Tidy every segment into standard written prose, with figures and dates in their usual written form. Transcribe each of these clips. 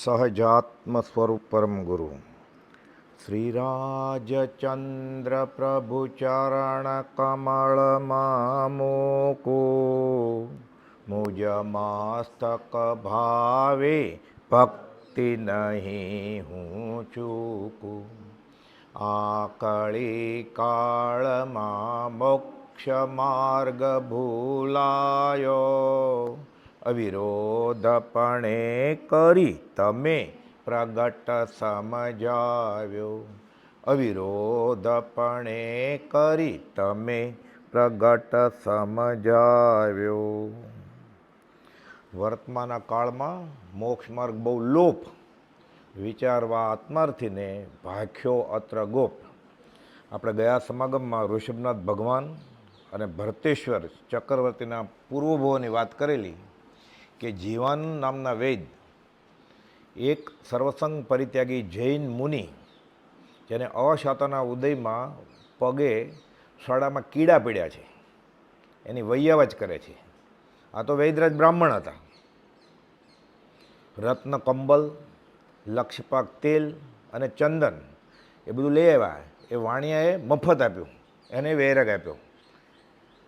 સહજાત્મ સ્વરૂપ પરમ ગુરુ શ્રીરાજચંદ્ર પ્રભુ ચરણ કમળમાં મૂકુ મુજ મસ્તક ભાવે ભક્તિ નહીં હું ચૂકું આ કળી કાળમાં મોક્ષ માર્ગ ભૂલાયો અવિરોધપણે કરી તમે પ્રગટ સમજાવ્યો અવિરોધપણે કરી તમે પ્રગટ સમજાવ્યો. વર્તમાન કાળમાં મોક્ષ માર્ગ બહુ લોપ, વિચારવા આત્માર્થીને ભાખ્યો અત્ર ગોપ. આપણે ગયા સમાગમમાં ઋષભનાથ ભગવાન અને ભરતેશ્વર ચક્રવર્તીના પૂર્વભોની વાત કરેલી કે જીવાન નામના વૈદ એક સર્વસંગ પરિત્યાગી જૈન મુનિ, જેને અશાતાના ઉદયમાં પગે સડામાં કીડા પીડ્યા છે, એની વૈયાવચ કરે છે. આ તો વૈદરાજ બ્રાહ્મણ હતા. રત્ન કંબલ, લક્ષપાક તેલ અને ચંદન એ બધું લઈ આવ્યા. એ વાણિયાએ મફત આપ્યું, એને વૈરાગ આપ્યો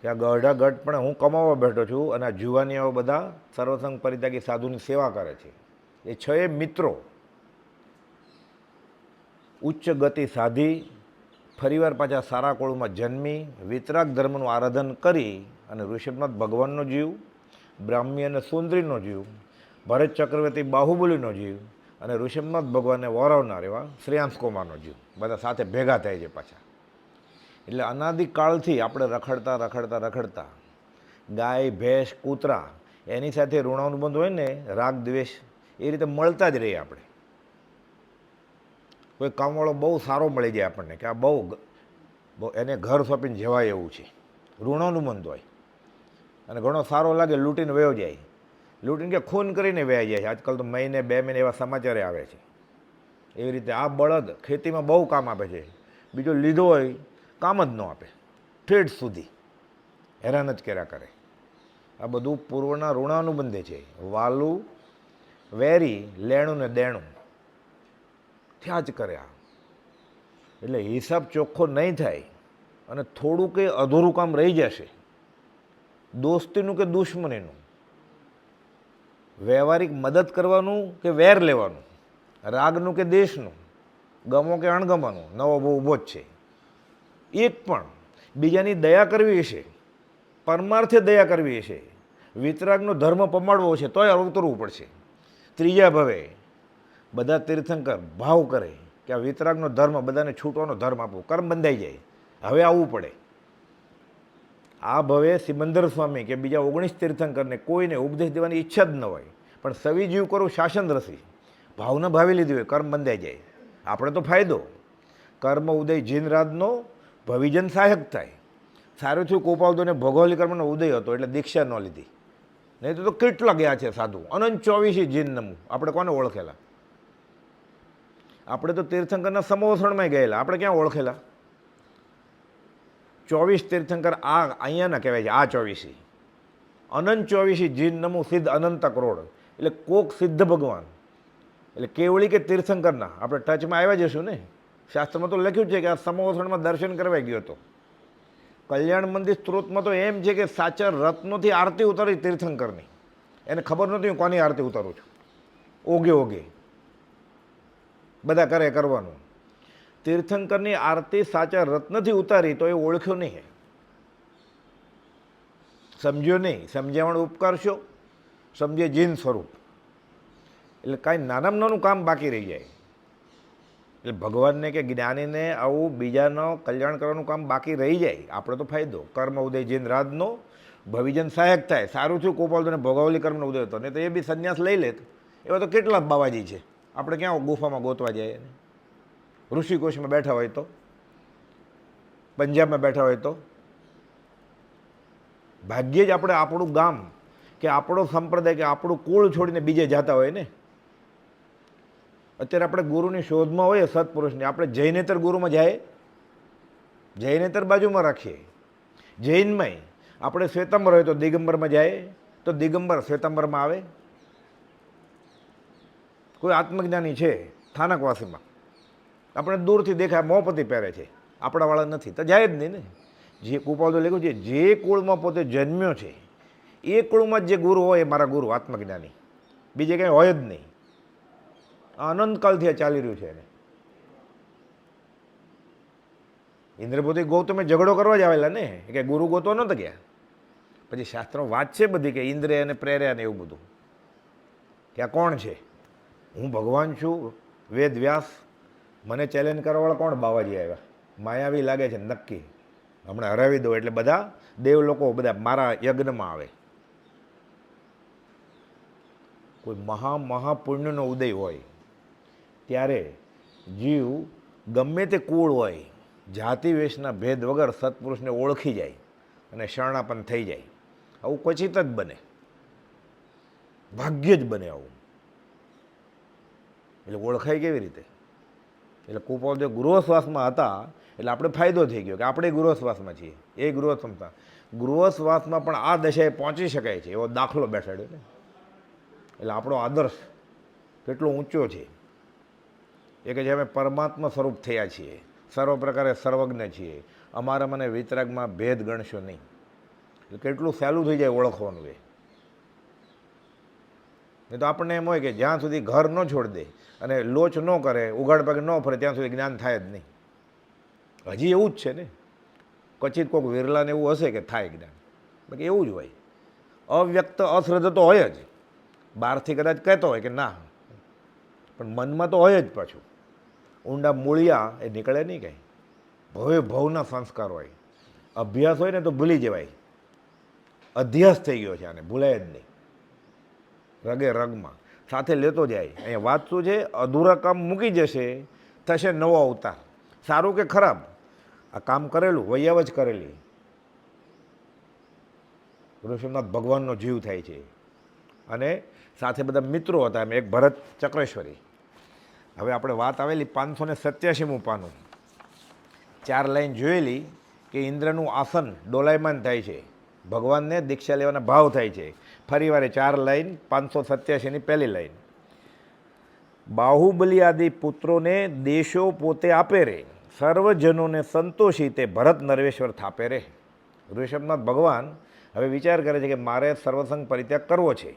કે આ ગઢા ગઢ પણ હું કમાવા બેઠો છું અને આ જુવાનિયાઓ બધા સર્વસંગ પરિત્યાગી સાધુની સેવા કરે છે. એ છ મિત્રો ઉચ્ચ ગતિ સાધી ફરીવાર પાછા સારા કોળમાં જન્મી વિતરાગ ધર્મનું આરાધન કરી અને ઋષભનાથ ભગવાનનો જીવ, બ્રાહ્મી અને સુંદરીનો જીવ, ભરત ચક્રવર્તી બાહુબલીનો જીવ અને ઋષભનાથ ભગવાનને વરાવનાર એવા શ્રેયાંશ કુમારનો જીવ બધા સાથે ભેગા થાય છે પાછા. એટલે અનાદિકાળથી આપણે રખડતા ગાય, ભેંસ, કૂતરા એની સાથે ઋણાનુબંધ હોય ને, રાગ દ્વેષ એ રીતે મળતા જ રહીએ. આપણે કોઈ કામવાળો બહુ સારો મળી જાય આપણને કે આ બહુ એને ઘર સોંપીને જવાય એવું છે, ઋણાનુબંધ હોય. અને ઘણો સારો લાગે, લૂંટીને વયો જાય, લૂંટીને કે ખૂન કરીને વયા જાય છે. આજકાલ તો મહિને 2 મહિને એવા સમાચારે આવે છે. એવી રીતે આ બળદ ખેતીમાં બહુ કામ આપે છે, બીજો લીધો હોય કામ જ ન આપે, ઠેઠ સુધી હેરાન જ કર્યા કરે. આ બધું પૂર્વના ઋણાનુબંધે છે. વાલું વેરી, લેણું ને દેણું થયા જ કર્યા. એટલે હિસાબ ચોખ્ખો નહીં થાય અને થોડું કે અધૂરું કામ રહી જશે, દોસ્તીનું કે દુશ્મનીનું, વ્યવહારિક મદદ કરવાનું કે વેર લેવાનું, રાગનું કે દેશનું, ગમો કે અણગમાનું, નવો બહુ ઊભો જ છે. એક પણ બીજાની દયા કરવી હશે, પરમાર્થે દયા કરવી હશે, વિતરાગનો ધર્મ પમાડવો છે તોય અવતરવું પડશે. ત્રીજા ભવે બધા તીર્થંકર ભાવ કરે કે આ વિતરાગનો ધર્મ બધાને છૂટવાનો ધર્મ આપવો, કર્મ બંધાઈ જાય, હવે આવવું પડે. આ ભવે સિમંદર સ્વામી કે બીજા 19 તીર્થંકરને કોઈને ઉપદેશ દેવાની ઈચ્છા જ ન હોય, પણ સવી જીવ કરું શાસન રસી, ભાવના ભાવી લીધી હોય, કર્મ બંધાઈ જાય. આપણે તો ફાયદો, કર્મ ઉદય જીનરાજનો ભવિજન સહાયક થાય. સારું થયું કોપાવદોને ભોગવલી કર્મનો ઉદય હતો એટલે દીક્ષા ન લીધી, નહીં તો કેટલા ગયા છે સાધુ. અનંત 24 જીન નમું, આપણે કોને ઓળખેલા? આપણે તો તીર્થંકરના સમોસણમાં ગયેલા, આપણે ક્યાં ઓળખેલા? 24 તીર્થંકર આ અહીંયાના કહેવાય છે. આ 24 અનંત 24 જીન નમું સિદ્ધ અનંત કરોડ, એટલે કોક સિદ્ધ ભગવાન, એટલે કેવળી કે તીર્થંકરના આપણે ટચમાં આવ્યા જશું ને. શાસ્ત્રમાં તો લખ્યું છે કે આ સમોસણમાં દર્શન કરવા ગયો હતો. કલ્યાણ મંદિર સ્ત્રોતમાં તો એમ છે કે સાચા રત્નોથી આરતી ઉતારી તીર્થંકરની, એને ખબર નહોતી હું કોની આરતી ઉતારું છું. ઓગે બધા કરવાનું. તીર્થંકરની આરતી સાચા રત્નથી ઉતારી તો એ ઓળખ્યો નહીં, સમજ્યો નહીં. સમજાવવાનો ઉપકાર છો, સમજે જીન સ્વરૂપ. એટલે કાંઈ નાનામાં નાનું કામ બાકી રહી જાય. એટલે ભગવાનને કે જ્ઞાનીને આવું બીજાનો કલ્યાણ કરવાનું કામ બાકી રહી જાય, આપણે તો ફાયદો. કર્મ ઉદય જીન રાજનો ભવિજન સહાયક થાય. સારું થયું કોપાલતોને ભોગાવલી કર્મનો ઉદય હતો, નહીં તો એ બી સંન્યાસ લઈ લેત. એવા તો કેટલા બાવાજી છે, આપણે ક્યાં ગુફામાં ગોતવા જાય? ઋષિકોશમાં બેઠા હોય તો, પંજાબમાં બેઠા હોય તો, ભાગ્યે જ આપણે આપણું ગામ કે આપણો સંપ્રદાય કે આપણું કુળ છોડીને બીજે જતા હોય ને. અત્યારે આપણે ગુરુની શોધમાં હોઈએ, સત્પુરુષની, આપણે જૈનેતર ગુરુમાં જાય, જૈનેતર બાજુમાં રાખીએ. જૈનમાંય આપણે શ્વેતાંબર હોય તો દિગંબરમાં જાય, તો દિગંબર શ્વેતાંબરમાં આવે. કોઈ આત્મજ્ઞાની છે સ્થાનકવાસીમાં, આપણે દૂરથી દેખાય મોંપતિ પહેરે છે, આપણાવાળા નથી, તો જાય જ નહીં ને. જે કુપાવતો લખ્યું છે, જે કુળમાં પોતે જન્મ્યો છે એ કુળમાં જે ગુરુ હોય એ મારા ગુરુ આત્મજ્ઞાની, બીજે કંઈ હોય જ નહીં. અનંતકાળથી આ ચાલી રહ્યું છે એને. ઇન્દ્ર પોતે ગૌતમે ઝઘડો કરવા જ આવેલા ને, કે ગુરુ ગોતવા નહોતા ગયા. પછી શાસ્ત્રો વાત છે બધી કે ઇન્દ્રે અને પ્રેર્યા ને એવું બધું, કે આ કોણ છે, હું ભગવાન છું, વેદ વ્યાસ, મને ચેલેન્જ કરવાવાળા કોણ બાવાજી આવ્યા, માયાવી લાગે છે નક્કી, હમણાં હરાવી દો એટલે બધા દેવ લોકો બધા મારા યજ્ઞમાં આવે. કોઈ મહાપુણ્યનો ઉદય હોય ત્યારે જીવ ગમે તે કુળ હોય, જાતિ વેશના ભેદ વગર સત્પુરુષને ઓળખી જાય અને શરણાપન્ન થઈ જાય. આવું ક્વચિત જ બને, ભાગ્ય જ બને આવું. એટલે ઓળખાય કેવી રીતે? એટલે કુપાવદેવ ગૃહશ્વાસમાં હતા એટલે આપણે ફાયદો થઈ ગયો કે આપણે ગૃહશ્વાસમાં છીએ. એ ગૃહશ્વાસમાં પણ આ દશાએ પહોંચી શકાય છે એવો દાખલો બેસાડ્યો ને. એટલે આપણો આદર્શ કેટલો ઊંચો છે એ કે જે અમે પરમાત્મા સ્વરૂપ થયા છીએ, સર્વ પ્રકારે સર્વજ્ઞ છીએ, અમારા મને વિતરાગમાં ભેદ ગણશો નહીં. એટલે કેટલું સહેલું થઈ જાય ઓળખવાનું એ. નહીં તો આપણને એમ હોય કે જ્યાં સુધી ઘર ન છોડી દે અને લોચ ન કરે, ઉઘાડ પગે ન ફરે, ત્યાં સુધી જ્ઞાન થાય જ નહીં. હજી એવું જ છે ને, ક્વચિત કોઈક વિરલાને એવું હશે કે થાય જ્ઞાન, બાકી એવું જ હોય. અવ્યક્ત અશ્રદ્ધ તો હોય જ, બહારથી કદાચ કહેતો હોય કે ના, પણ મનમાં તો હોય જ. પાછું ઊંડા મૂળિયા એ નીકળે નહીં કંઈ. ભવના સંસ્કાર હોય, અભ્યાસ હોય ને તો ભૂલી જવાય. અધ્યાસ થઈ ગયો છે આને, ભૂલાય જ નહીં. રગે રગમાં સાથે લેતો જાય. અહીંયા વાત શું છે? અધૂરા કામ મૂકી જશે, થશે નવો અવતાર. સારું કે ખરાબ, આ કામ કરેલું વૈયાવ જ કરેલી. ઋષભનાથ ભગવાનનો જીવ થાય છે અને સાથે બધા મિત્રો હતા. એમ એક ભરત ચક્રેશ્વરી. હવે આપણે વાત આવેલી 587મું પાનું, 4 લાઈન જોયેલી કે ઇન્દ્રનું આસન ડોલાયમાન થાય છે, ભગવાનને દીક્ષા લેવાના ભાવ થાય છે. ફરી વારે 4 લાઈન 587ની પહેલી લાઈન, બાહુબલી આદિ પુત્રોને દેશો પોતે આપે રે, સર્વજનોને સંતોષી તે ભરત નરવેશ્વર થાપે રે. ઋષભનાથ ભગવાન હવે વિચાર કરે છે કે મારે સર્વસંગ પરિત્યાગ કરવો છે.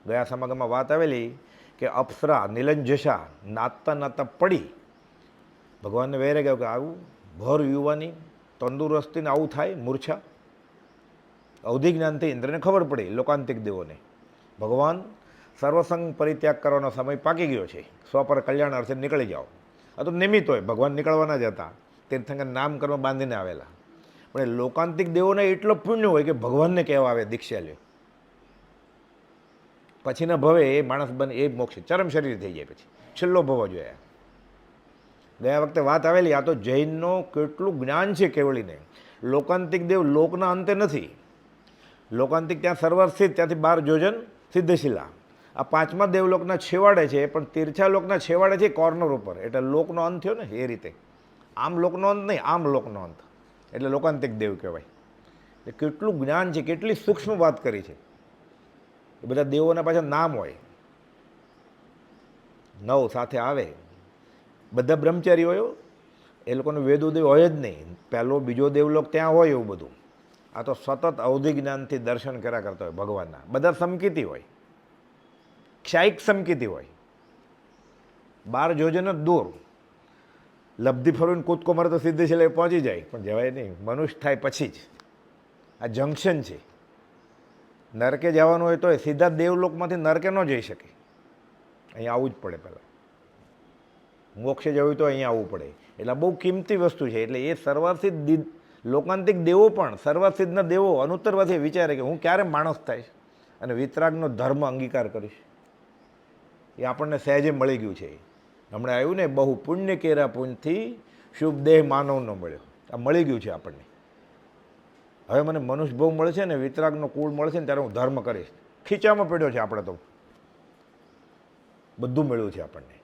ગયા સમાગમમાં વાત આવેલી કે અપ્સરા નીલંજશા નાચતા નાચતા પડી, ભગવાનને વેરે ગયો કે આવું ભર યુવાની તંદુરસ્તીને આવું થાય, મૂર્છા. અવધિ જ્ઞાનથી ઇન્દ્રને ખબર પડી, લોકાંતિક દેવોને, ભગવાન સર્વસંગ પરિત્યાગ કરવાનો સમય પાકી ગયો છે, સ્વપર કલ્યાણ અર્થે નીકળી જાઓ. આ તો નિમિત્ત હોય, ભગવાન નીકળવાના જ હતા, તીર્થંકર નામ કરવા બાંધીને આવેલા. પણ એ લોકાંતિક દેવોને એટલો પુણ્ય હોય કે ભગવાનને કહેવા આવે દીક્ષા લે, પછીના ભવે એ માણસ બને, એ મોક્ષ ચરમ શરીર થઈ જાય, પછી છેલ્લો ભવ જોયા. ગયા વખતે વાત આવેલી, આ તો જૈનનો કેટલું જ્ઞાન છે કેવળીને. લોકાંતિક દેવ લોકના અંતે નથી, લોકાંતિક ત્યાં સર્વર સ્થિત, ત્યાંથી 12 યોજન સિદ્ધશિલા. આ 5મા દેવલોકના છેવાડે છે, પણ તીર્થા લોકના છેવાડે છે કોર્નર ઉપર, એટલે લોકનો અંત થયો ને એ રીતે. આમ લોકનો અંત નહીં, આમ લોકનો અંત, એટલે લોકાંતિક દેવ કહેવાય. એટલે કેટલું જ્ઞાન છે, કેટલી સૂક્ષ્મ વાત કરી છે. એ બધા દેવોના પાછળ નામ હોય, 9 સાથે આવે. બધા બ્રહ્મચારીઓ, એ લોકોનું વેદોદેવ હોય જ નહીં, પહેલો બીજો દેવલોક ત્યાં હોય એવું બધું. આ તો સતત અવધિ જ્ઞાનથી દર્શન કર્યા કરતા હોય ભગવાનના. બધા સમકીતી હોય, ક્ષાયિક સમકીતી હોય, 12 યોજન જ દૂર. લબ્ધિ ફરવીને કૂદકો મારે તો સીધે છેલ્લે પહોંચી જાય, પણ જવાય નહીં, મનુષ્ય થાય પછી જ. આ જંકશન છે. નરકે જવાનું હોય તો સીધા દેવલોકમાંથી નરકે ન જઈ શકે, અહીંયા આવવું જ પડે. પહેલાં મોક્ષે જવું તો અહીંયા આવવું પડે. એટલે બહુ કિંમતી વસ્તુ છે. એટલે એ સર્વાસિદ્ધ લોકાંતિક દેવો પણ, સર્વાસિદ્ધના દેવો અનુત્તરવાથી વિચારે કે હું ક્યારે માણસ થઈશ અને વિતરાગનો ધર્મ અંગીકાર કરીશ. એ આપણને સહેજે મળી ગયું છે. હમણાં આવ્યું ને, બહુ પુણ્ય કેરા પુણ્યથી શુભ દેહ માનવનો મળ્યો. આ મળી ગયું છે આપણને. હવે મને મનુષ્ય ભોગ મળે છે ને, વિતરાગનો કુળ મળે છે ને, ત્યારે હું ધર્મ કરીશ. ખીચામાં પડ્યો છે આપણે, તો બધું મળ્યું છે આપણને.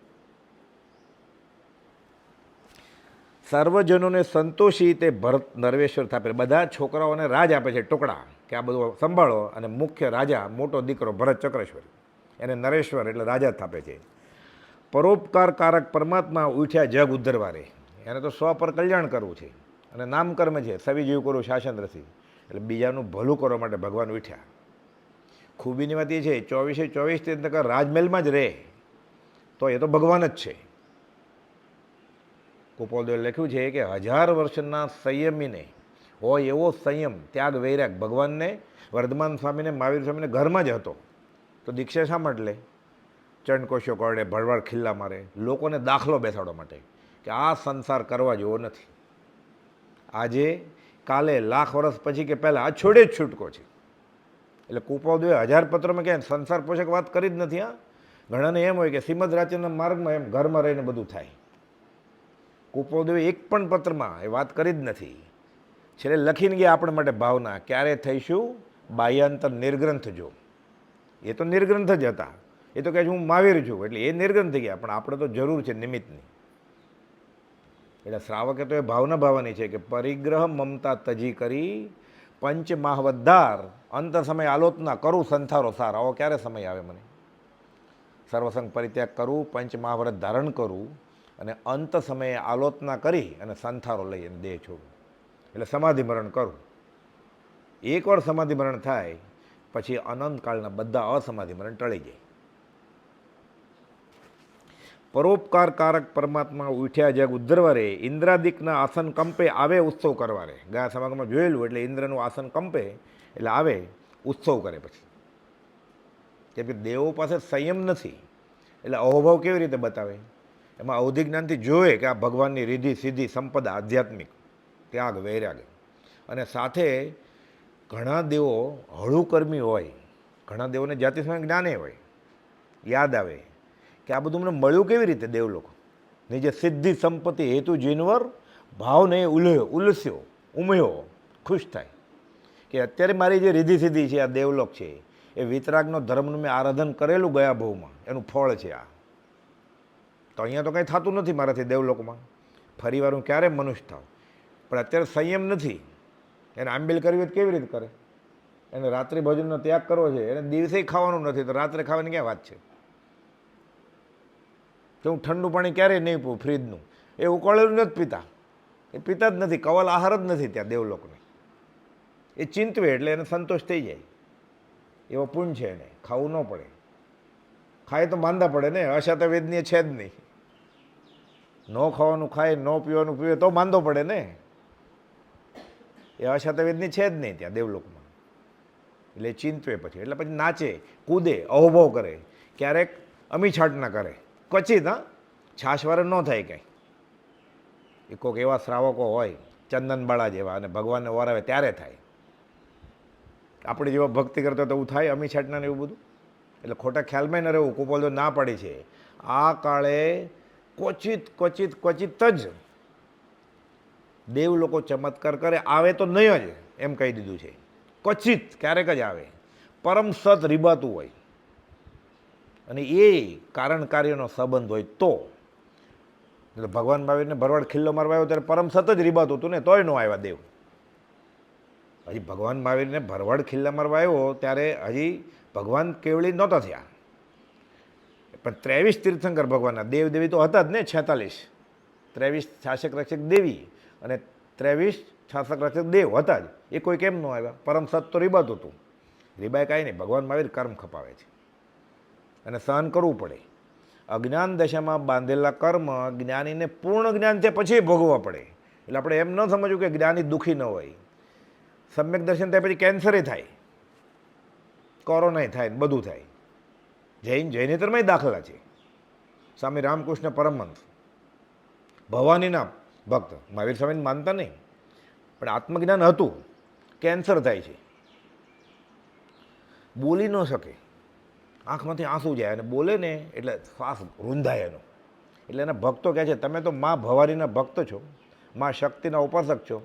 સર્વજનોને સંતોષી તે ભરત નરવેશ્વર થાપે. બધા છોકરાઓને રાજ આપે છે ટુકડા, કે આ બધું સંભાળો. અને મુખ્ય રાજા મોટો દીકરો ભરત ચક્રેશ્વર, એને નરેશ્વર એટલે રાજા થાપે છે. પરોપકારકારક પરમાત્મા ઉઠ્યા જગ ઉદ્ધરવા રે. એને તો સ્વ પર કલ્યાણ કરવું છે અને નામકર્મ છે, સવી જીવ કરું શાસન રસી, એટલે બીજાનું ભલું કરવા માટે ભગવાન ઉઠ્યા. ખૂબીની વાત એ છે 24/24 રાજમહેલમાં જ રહે તો એ તો ભગવાન જ છે. કુપોલદેવે લખ્યું છે કે 1000 વર્ષના સંયમીને હોય એવો સંયમ, ત્યાગ, વૈરાગ ભગવાનને, વર્ધમાન સ્વામીને, મહાવીર સ્વામીને ઘરમાં જ હતો. તો દીક્ષા શા માટે લે? ચંડકોશો કરડે, ભરવાડ ખિલ્લા મારે, લોકોને દાખલો બેસાડવા માટે કે આ સંસાર કરવા જેવો નથી. આજે કાલે લાખ વર્ષ પછી કે પહેલાં આ છોડે જ છૂટકો છે. એટલે કુપોલદેવે 1000 પત્રોમાં ક્યાંય સંસાર પોષક વાત કરી જ નથી. હા, ઘણાને એમ હોય કે શ્રીમદ રાજ્યના માર્ગમાં એમ ઘરમાં રહીને બધું થાય. કુપોલદેવે એક પણ પત્રમાં એ વાત કરી જ નથી. છેલ્લે લખીને ગયા આપણા માટે ભાવના, ક્યારે થઈશું બાહ્યાંતર નિર્ગ્રંથ જો. એ તો નિર્ગ્રંથ જ હતા. એ તો કહે છે હું મહાવીર છું, એટલે એ નિર્ગ્રંથ થઈ ગયા. પણ આપણે તો જરૂર છે નિમિત્તની. એટલે શ્રાવકે તો એ ભાવના ભાવવાની છે કે પરિગ્રહ મમતા તજી કરી પંચ માહવદ્ધાર અંત સમય આલોચના કરું સંથારો સાર. આવો ક્યારે સમય આવે મને? સર્વસંગ પરિત્યાગ કરું, પંચ મહાવ્રત ધારણ કરું અને અંત સમયે આલોચના કરી અને સંથારો લઈ અને દેહ છોડું. એટલે સમાધિ મરણ કરું. એકવાર સમાધિ મરણ થાય પછી અનંતકાળના બધા અસમાધિ મરણ ટળી જાય. પરોપકારકારક પરમાત્મા ઉઠ્યા જગ ઉદ્ધરવા રે, ઇન્દ્રાદિકના આસન કંપે આવે ઉત્સવ કરવા રે. ગયા સમાગમમાં જોયેલું, એટલે ઇન્દ્રનું આસન કંપે એટલે આવે ઉત્સવ કરે. પછી કેમ કે દેવો પાસે સંયમ નથી એટલે અહોભાવ કેવી રીતે બતાવે? એમાં અવધિ જ્ઞાનથી જોવે કે આ ભગવાનની રીધિ સિદ્ધિ સંપદા આધ્યાત્મિક ત્યાગ વૈરાગ. અને સાથે ઘણા દેવો હળુકર્મી હોય, ઘણા દેવોને જાતિ સ્વયં જ્ઞાને હોય, યાદ આવે કે આ બધું મને મળ્યું કેવી રીતે? દેવલોક નીચે સિદ્ધિ સંપત્તિ હેતુ જીનવર ભાવને ઉલસ્યો ઉમયો ખુશ થાય કે અત્યારે મારી જે રીધિ સિદ્ધિ છે, આ દેવલોક છે, એ વિતરાગનો ધર્મનું મેં આરાધન કરેલું ગયા ભવમાં, એનું ફળ છે આ. તો અહીંયા તો કંઈ થતું નથી મારાથી દેવલોકમાં. ફરી વાર હું ક્યારે મનુષ્ય થાવ? પણ અત્યારે સંયમ નથી. એને આંબેલ કરવી હોય કેવી રીતે કરે? એને રાત્રિ ભોજનનો ત્યાગ કરવો છે, એને દિવસે ખાવાનું નથી તો રાત્રે ખાવાની ક્યાં વાત છે? કે હું ઠંડુ પાણી ક્યારેય નહીં પીવું ફ્રીજનું, એ ઉકાળેલું નથી પીતા, એ પીતા જ નથી. કવલ આહાર જ નથી ત્યાં દેવલોકને. એ ચિંતવે એટલે એને સંતોષ થઈ જાય. એવો પુણ્ય છે એને, ખાવું ન પડે. ખાય તો માંદા પડે ને, અશાતા વેદનીય છે જ નહીં. ન ખાવાનું ખાય, ન પીવાનું પીવે તો માંદો પડે ને. એ અશાતા વેદની છે જ નહીં ત્યાં દેવલોકમાં. એટલે ચિંતવે પછી, એટલે પછી નાચે કૂદે અહોભાવ કરે, ક્યારેક અમી છાટના કરે, ક્વચિત. હા, છાશવારે ન થાય કાંઈ. એ કોઈક એવા શ્રાવકો હોય ચંદનબાળા જેવા અને ભગવાનને વરાવે ત્યારે થાય. આપણે જેવા ભક્તિ કરતા તો એવું થાય અમી છાટના ને એવું બધું? એટલે ખોટા ખ્યાલમાં ન રહેવું. કુપોલદેવ ના પાડી છે આ કાળે ક્વચિત ક્વચિત ક્વચિત જ દેવ લોકો ચમત્કાર કરે, આવે તો નહીં જ એમ કહી દીધું છે. ક્વચિત ક્યારેક જ આવે. પરમ સત રીબાતું હોય અને એ કારણ કાર્યનો સંબંધ હોય તો. એટલે ભગવાન મહાવીરને ભરવાડ ખિલ્લો મારવા આવ્યો ત્યારે પરમ સત જ રીબાતું હતું ને, તોય ન આવ્યા દેવ. હજી ભગવાન મહાવીરને ભરવાડ ખિલ્લા મારવા આવ્યો ત્યારે હજી ભગવાન કેવળી નહોતા થયા. પણ 23 તીર્થંકર ભગવાનના દેવ દેવી તો હતા જ ને. 46 23 શાસક રક્ષક દેવી અને 23 શાસક રક્ષક દેવ હતા જ. એ કોઈ કેમ ન આવ્યા? પરમ સત તો રીબાતું હતું. રીબાય કાંઈ નહીં, ભગવાન મહાવીર કર્મ ખપાવે છે અને સહન કરવું પડે. અજ્ઞાન દશામાં બાંધેલા કર્મ જ્ઞાનીને પૂર્ણ જ્ઞાન છે પછી ભોગવવા પડે. એટલે આપણે એમ ન સમજવું કે જ્ઞાની દુઃખી ન હોય. સમ્યક દર્શન થાય પછી કેન્સરે થાય, કોરોનાય થાય, બધું થાય. જૈનેતરમાં દાખલા છે. સ્વામી રામકૃષ્ણ પરમહંસ ભવાનીના ભક્ત, મહાવીર સ્વામીને માનતા નહીં, પણ આત્મજ્ઞાન હતું. કેન્સર થાય છે, બોલી ન શકે, આંખમાંથી આંસુ જાય અને બોલે ને એટલે શ્વાસ રૂંધાય એનો. એટલે એના ભક્તો કહે છે તમે તો મા ભવાનીના ભક્ત છો, મા શક્તિના ઉપાસક છો,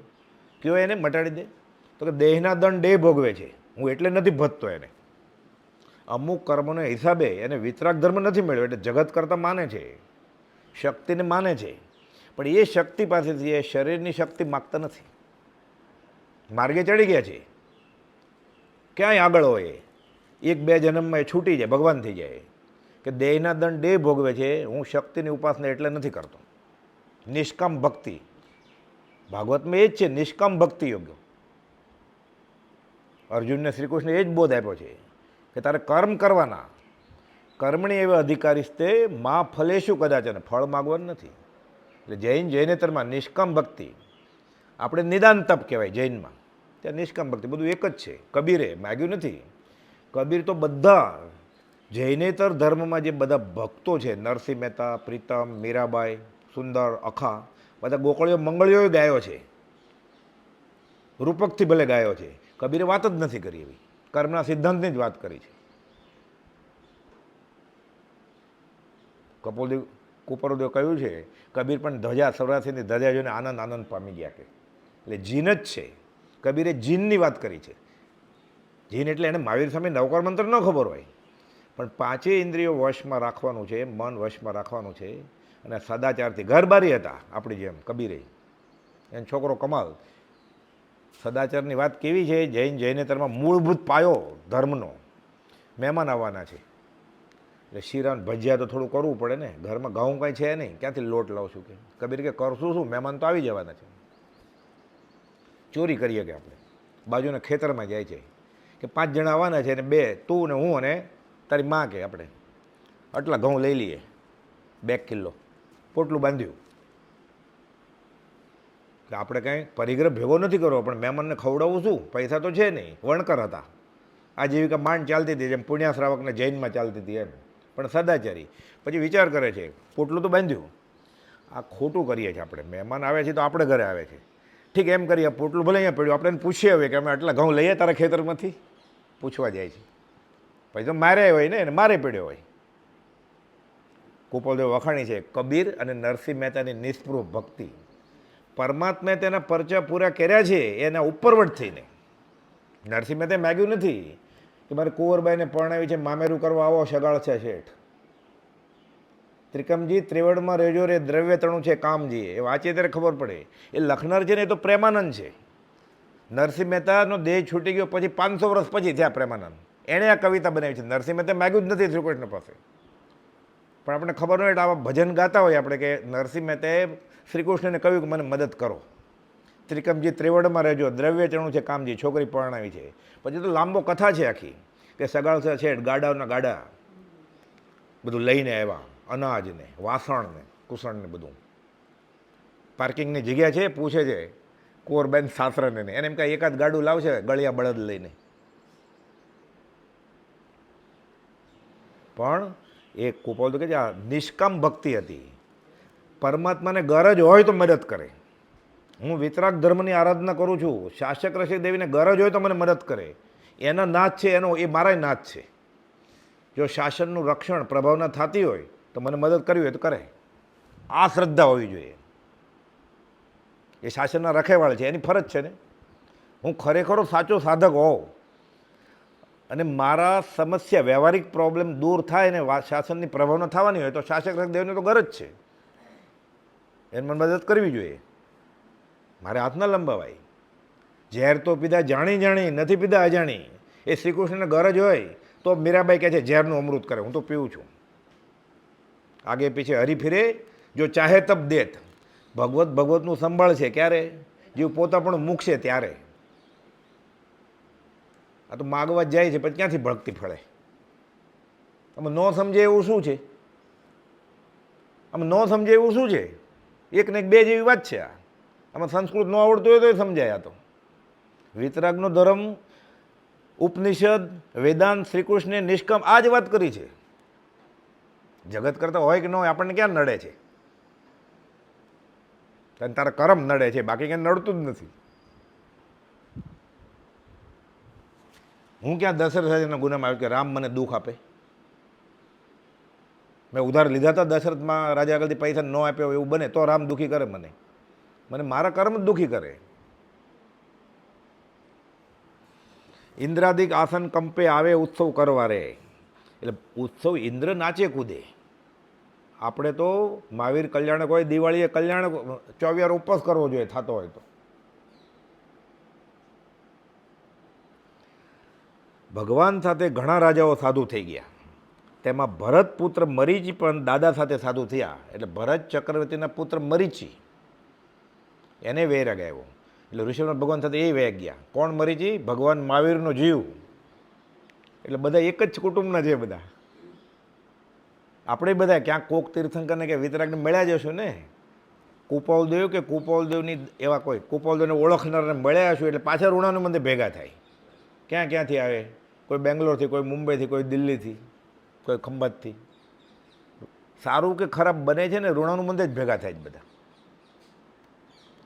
કયો એને મટાડી દે? તો કે દેહના દંડ એ ભોગવે છે, હું એટલે નથી ભજતો એને. અમુક કર્મોના હિસાબે એને વિતરાગ ધર્મ નથી મળ્યો એટલે જગત કરતાં માને છે, શક્તિને માને છે, પણ એ શક્તિ પાસેથી એ શરીરની શક્તિ માગતા નથી. માર્ગે ચડી ગયા છે, ક્યાંય આગળ હોય, 1-2 જન્મમાં એ છૂટી જાય, ભગવાન થઈ જાય. કે કે દેહના દંડ દેહ ભોગવે છે, હું શક્તિની ઉપાસના એટલે નથી કરતો. નિષ્કામ ભક્તિ ભાગવતમાં એ જ છે, નિષ્કામ ભક્તિ યોગ્ય. અર્જુનને શ્રી કૃષ્ણે એ જ બોધ આપ્યો છે કે તારે કર્મ કરવાના, કર્મણી એવા અધિકારીસ્તે માં ફલેશું કદાચ, અને ફળ માગવાનું નથી. એટલે જૈનેતરમાં નિષ્કામ ભક્તિ આપણે નિદાન તપ કહેવાય જૈનમાં, ત્યાં નિષ્કામ ભક્તિ બધું એક જ છે. કબીરે માગ્યું નથી. કબીર તો બધા જૈનેતર ધર્મમાં જે બધા ભક્તો છે, નરસિંહ મહેતા, પ્રીતમ, મીરાબાઈ, સુંદર, અખા, બધા ગોકળીઓ મંગળીઓ ગાયો છે, રૂપકથી ભલે ગાયો છે. કબીરે વાત જ નથી કરી એવી, કર્મના સિદ્ધાંતની જ વાત કરી છે. કપોલદેવ કુપરદેવ કહ્યું છે, કબીર પણ ધજા, સૌરાષ્ટ્રની ધજા જોઈને આનંદ પામી ગયા કે, એટલે જીન જ છે. કબીરે જીનની વાત કરી છે. જીન એટલે એને મહાવીર સામે નવકાર મંત્ર ન ખબર હોય, પણ પાંચેય ઇન્દ્રિયો વશમાં રાખવાનું છે, મન વશમાં રાખવાનું છે, અને સદાચારથી ઘરબારી હતા આપણી જેમ કબીરે. એનો છોકરો કમાલ. સદાચારની વાત કેવી છે, જૈનેતરમાં મૂળભૂત પાયો ધર્મનો. મહેમાન આવવાના છે એટલે શીરાન ભજીયા તો થોડું કરવું પડે ને, ઘરમાં ઘઉં કાંઈ છે નહીં, ક્યાંથી લોટ લાવશું કે. કબીર કે કરશું શું, મહેમાન તો આવી જવાના છે. ચોરી કરીએ કે આપણે બાજુના ખેતરમાં જાય છે કે 5 જણા આવવાના છે, અને 2 તું ને હું અને તારી માં કે આપણે આટલા ઘઉં લઈ લઈએ, 2 કિલો પોટલું બાંધ્યું કે આપણે કાંઈ પરિગ્રહ ભેગો નથી કરવો, પણ મહેમાનને ખવડાવવું શું, પૈસા તો છે નહીં, વણકર હતા. આજીવિકા માંડ ચાલતી હતી, જેમ પુણ્યા શ્રાવકને જૈનમાં ચાલતી હતી એમ, પણ સદાચારી. પછી વિચાર કરે છે, પોટલું તો બાંધ્યું, આ ખોટું કરીએ છીએ આપણે. મહેમાન આવે છે તો આપણે ઘરે આવે છે, ઠીક એમ કરીએ, પોટલું ભલે અહીંયા પડ્યું, આપણે એને પૂછીએ હવે કે અમે આટલા ઘઉં લઈએ તારા ખેતરમાંથી, પૂછવા જાય છે. પછી તો મારે હોય ને, એને મારે પડ્યો હોય. કુપોલદેવ વખાણી છે કબીર અને નરસિંહ મહેતાની નિષ્પૃહ ભક્તિ. પરમાત્માએ તેના પરચા પૂરા કર્યા છે એના ઉપરવટ થઈને. નરસિંહ મહેતાએ માગ્યું નથી કે મારે કુંવરબાઈને પરણાવી છે, મામેરું કરવા આવો, સગાળ છે શેઠ. ત્રિકમજી ત્રિવડમાં રહેજો રે, દ્રવ્ય તણું છે કામજી, એ વાંચીએ ત્યારે ખબર પડે. એ લખનાર છે ને એ તો પ્રેમાનંદ છે. નરસિંહ મહેતાનો દેહ છૂટી ગયો પછી 500 વર્ષ પછી થયા પ્રેમાનંદ, એણે આ કવિતા બનાવી છે. નરસિંહ મહેતાએ માગ્યું જ નથી શ્રી કૃષ્ણ પાસે, પણ આપણે ખબર ન હોય એટલે આવા ભજન ગાતા હોય આપણે કે નરસિંહ મહેતાએ શ્રી કૃષ્ણને કહ્યું કે મને મદદ કરો, ત્રિકમજી ત્રિવડમાં રહેજો, દ્રવ્ય ચણું છે કામજી, છોકરી પરણાવી છે. પછી તો લાંબો કથા છે આખી કે સગાળ છે, ગાડાઓના ગાડા બધું લઈને આવ્યા, અનાજને, વાસણને, કુસણને બધું. પાર્કિંગની જગ્યા છે, પૂછે છે કુંવરબાઈન સાસરાને, એને એમ કાંઈ એકાદ ગાડું લાવશે ગળિયા બળદ લઈને. પણ એ કુપોલ તો કે આ નિષ્કામ ભક્તિ હતી. પરમાત્માને ગરજ હોય તો મદદ કરે. હું વિતરાગ ધર્મની આરાધના કરું છું, શાસક રસિક દેવીને ગરજ હોય તો મને મદદ કરે, એના નાથ છે, એનો એ મારા નાથ છે. જો શાસનનું રક્ષણ પ્રભાવના થતી હોય તો મને મદદ કરવી હોય તો કરે. આ શ્રદ્ધા હોવી જોઈએ. એ શાસનના રખેવાળ છે, એની ફરજ છે ને. હું ખરેખરો સાચો સાધક હોઉં અને મારા સમસ્યા વ્યવહારિક પ્રોબ્લેમ દૂર થાય ને શાસનની પ્રભાવના થવાની હોય તો શાસક રસિક દેવીને તો ગરજ છે, એને મને મદદ કરવી જોઈએ. મારે હાથ ન લંબાવાય. ઝેર તો પીધા જાણી જાણી, નથી પીધા અજાણી. એ શ્રી કૃષ્ણને ગરજ હોય તો મીરાબાઈ કહે છે ઝેરનું અમૃત કરે, હું તો પીવું છું. આગે પીછે હરી ફિરે જો ચાહે તબ દેત. ભગવતનું સંભાળ છે ક્યારે, જીવ પોતા પણ મૂકશે ત્યારે. આ તો માગવા જ જાય છે, પછી ક્યાંથી ભક્તિ ફળે. આમાં ન સમજે એવું શું છે, આમાં ન સમજે એવું શું છે. એક ને એક બે જેવી વાત છે આ. આમાં સંસ્કૃત ન આવડતું હોય તો સમજાય. આ તો વિતરાગનો ધર્મ, ઉપનિષદ, વેદાંત, શ્રીકૃષ્ણે નિષ્કામ આ જ વાત કરી છે. જગત કરતા હોય કે ન હોય આપણને ક્યાં નડે છે, કારણ તારા કર્મ નડે છે, બાકી ક્યાં નડતું જ નથી. હું ક્યાં દશરથના ગુનામાં આવ્યું કે રામ મને દુઃખ આપે. મેં ઉધાર લીધા હતા દશરથમાં, રાજા આગળથી પૈસા ન આપ્યો એવું બને તો રામ દુઃખી કરે મને મારા કર્મ જ દુઃખી કરે. ઇન્દ્રાદિક આસન કંપે આવે ઉત્સવ કરવા રે. એટલે ઉત્સવ ઇન્દ્ર નાચે કૂદે. આપણે તો મહાવીર કલ્યાણક હોય, દિવાળીએ કલ્યાણક 24 ઉપવાસ કરવો જોઈએ થતો હોય તો. ભગવાન સાથે ઘણા રાજાઓ સાધુ થઈ ગયા. તેમાં ભરત પુત્ર મરીચી પણ દાદા સાથે સાધુ થયા. એટલે ભરત ચક્રવર્તીના પુત્ર મરીચી એને વૈરાગ આવ્યો. એટલે ઋષભનાથ ભગવાન સાથે એ વૈરાગ ગયા. કોણ મરીચી? ભગવાન મહાવીરનો જીવ. એટલે બધા એક જ કુટુંબના છે બધા. આપણે બધા ક્યાંક કોક તીર્થંકરને કે વિતરાગને મળ્યા જશું ને. કુપાલદેવ કે કુપાલદેવની એવા કોઈ કુપાલદેવને ઓળખનારને મળ્યા હશું એટલે પાછા ઋણાનું મંદિર ભેગા થાય. ક્યાંથી આવે? કોઈ બેંગ્લોરથી, કોઈ મુંબઈથી, કોઈ દિલ્હીથી, કોઈ ખંભાતથી. સારું કે ખરાબ બને છે ને ઋણાનું મંદિર જ ભેગા થાય જ બધા.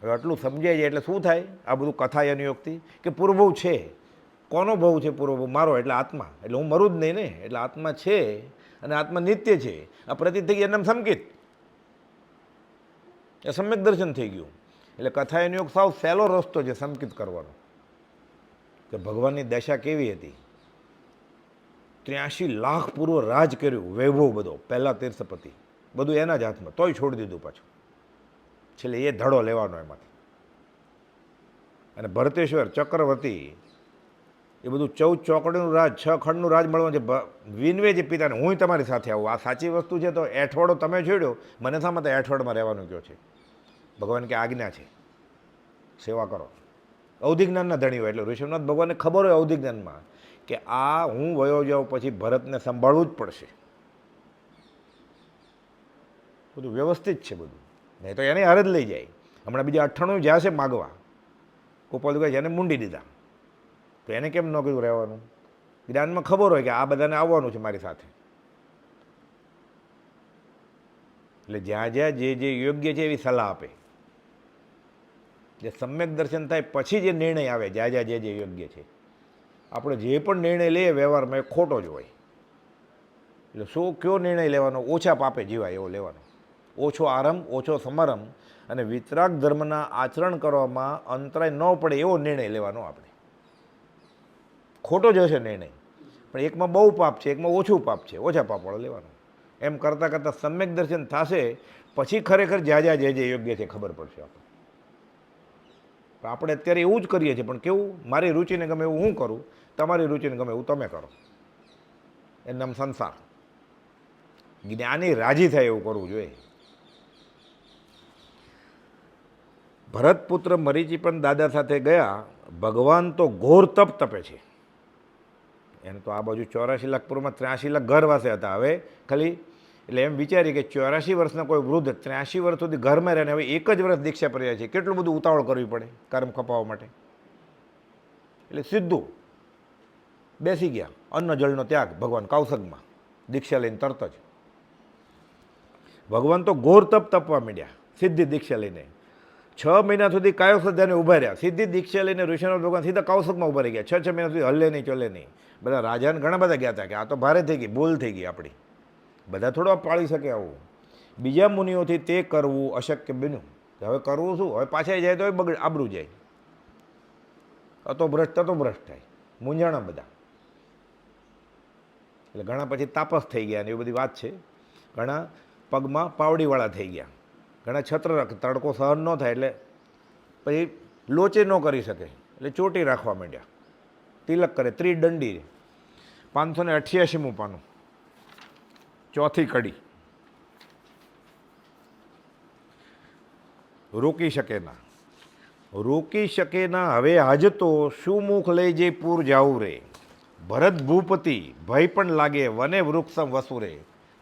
હવે આટલું સમજાય જાય એટલે શું થાય? આ બધું કથા અનુયોગથી કે પૂર્વભવ છે. કોનો ભવ છે પૂર્વભવ? મારો, એટલે આત્મા. એટલે હું મરું જ નહીં ને, એટલે આત્મા છે અને આત્મા નિત્ય છે. આ પ્રતીત થઈ ગયા એમ સંકિત, એ સમ્યક દર્શન થઈ ગયું. એટલે કથા અનુયોગ સાવ સહેલો રસ્તો છે સંકિત કરવાનો, કે ભગવાનની દશા કેવી હતી. 83 લાખ પૂર્વ રાજ કર્યું, વૈભવ બધો, પહેલા તીર્થપતિ, બધું એના જ હાથમાં, તોય છોડી દીધું પાછું. છેલ્લે એ ધડો લેવાનો એમાંથી. અને ભરતેશ્વર ચક્રવર્તી એ બધું 14 ચોકડીનું રાજ, 6 ખંડનું રાજ મળવાનું છે. વિનવે જે પિતાને, હું તમારી સાથે આવું, આ સાચી વસ્તુ છે. તો એઠવાડો તમે છોડ્યો, મને શા માટે એઠવાડમાં રહેવાનું કહો છે? ભગવાન કે આજ્ઞા છે, સેવા કરો. અવધિ જ્ઞાનના ધણી હોય એટલે ઋષભનાથ ભગવાનને ખબર હોય અવધિ જ્ઞાનમાં કે આ હું વયો જાઉં પછી ભરતને સંભાળવું જ પડશે. બધું વ્યવસ્થિત છે બધું, નહીં તો એને હારે જ લઈ જાય. હમણાં બીજા 98 જ્યાં છે માગવા, ગોપાલ કહે છે એને મૂંડી દીધા. તો એને કેમ ન કીધું રહેવાનું? જ્ઞાનમાં ખબર હોય કે આ બધાને આવવાનું છે મારી સાથે. એટલે જ્યાં જ્યાં જે યોગ્ય છે એવી સલાહ આપે. જે સમ્યક દર્શન થાય પછી જે નિર્ણય આવે, જ્યાં જ્યાં જે યોગ્ય છે. આપણે જે પણ નિર્ણય લઈએ વ્યવહારમાં એ ખોટો જ હોય. એટલે શું કયો નિર્ણય લેવાનો? ઓછા પાપે જીવાય એવો લેવાનો. ઓછો આરંભ, ઓછો સમારંભ અને વિતરાગ ધર્મના આચરણ કરવામાં અંતરાય ન પડે એવો નિર્ણય લેવાનો આપણે. ખોટો જ હશે નિર્ણય, પણ એકમાં બહુ પાપ છે, એકમાં ઓછું પાપ છે, ઓછા પાપવાળો લેવાનો. એમ કરતાં કરતાં સમ્યક દર્શન થશે પછી ખરેખર જ્યાં જ્યાં જે યોગ્ય છે ખબર પડશે આપણે. આપણે અત્યારે એવું જ કરીએ છીએ, પણ કેવું? મારી રુચિને ગમે એવું હું કરું, તમારી રુચિને ગમે એવું તમે કરો. એનું નામ સંસાર. જ્ઞાની રાજી થાય એવું કરવું જોઈએ. ભરતપુત્ર મરીચી પણ દાદા સાથે ગયા. ભગવાન તો ઘોર તપ તપે છે. એને તો આ બાજુ 84 લાખ પૂર્વમાં 83 લાખ ઘર વાસે હતા. હવે ખાલી એટલે એમ વિચારી કે 84 વર્ષના કોઈ વૃદ્ધ 83 વર્ષ સુધી ઘરમાં રહે ને હવે એક જ વર્ષ દીક્ષા પર રહ્યા છે, કેટલું બધું ઉતાવળ કરવી પડે કર્મ ખપાવવા માટે. એટલે સીધું બેસી ગયા. અન્ન જળનો ત્યાગ ભગવાન કૌશગમાં દીક્ષા લઈને તરત જ. ભગવાન તો ઘોર તપ તપવા માંડ્યા સીધી દીક્ષા લઈને. 6 મહિના સુધી કાયો શ્રદ્ધાને ઊભા રહ્યા. સીધી દીક્ષા લઈને ઋષિનાથ ભગવાન સીધા કૌશગમાં ઊભા રહી ગયા. 6 મહિના સુધી હલે નહીં, ચલે નહીં. બધા રાજાને ઘણા બધા ગયા હતા કે આ તો ભારે થઈ ગઈ, ભૂલ થઈ ગઈ આપણી. બધા થોડો પાળી શકે આવું. બીજા મુનિઓથી તે કરવું અશક્ય બન્યું. હવે કરવું શું? હવે પાછા જાય તો બગડ આબરું જાય. અતો ભ્રષ્ટ થાય, મૂંઝાણા બધા. એટલે ઘણા પછી તાપસ થઈ ગયા ને એવી બધી વાત છે. ઘણા પગમાં પાવડીવાળા થઈ ગયા. ઘણા છત્ર રાખ, તડકો સહન ન થાય એટલે પછી લોચે ન કરી શકે એટલે ચોટી રાખવા માંડ્યા. તિલક કરે, ત્રિદંડી. 588મું પાનું, ચોથી કડી. રોકી શકે ના હવે હાજતો શું મુખ લઈ જઈ પૂર જાવું રે. ભરત ભૂપતિ ભય પણ લાગે વને વૃક્ષમ વસુ રે.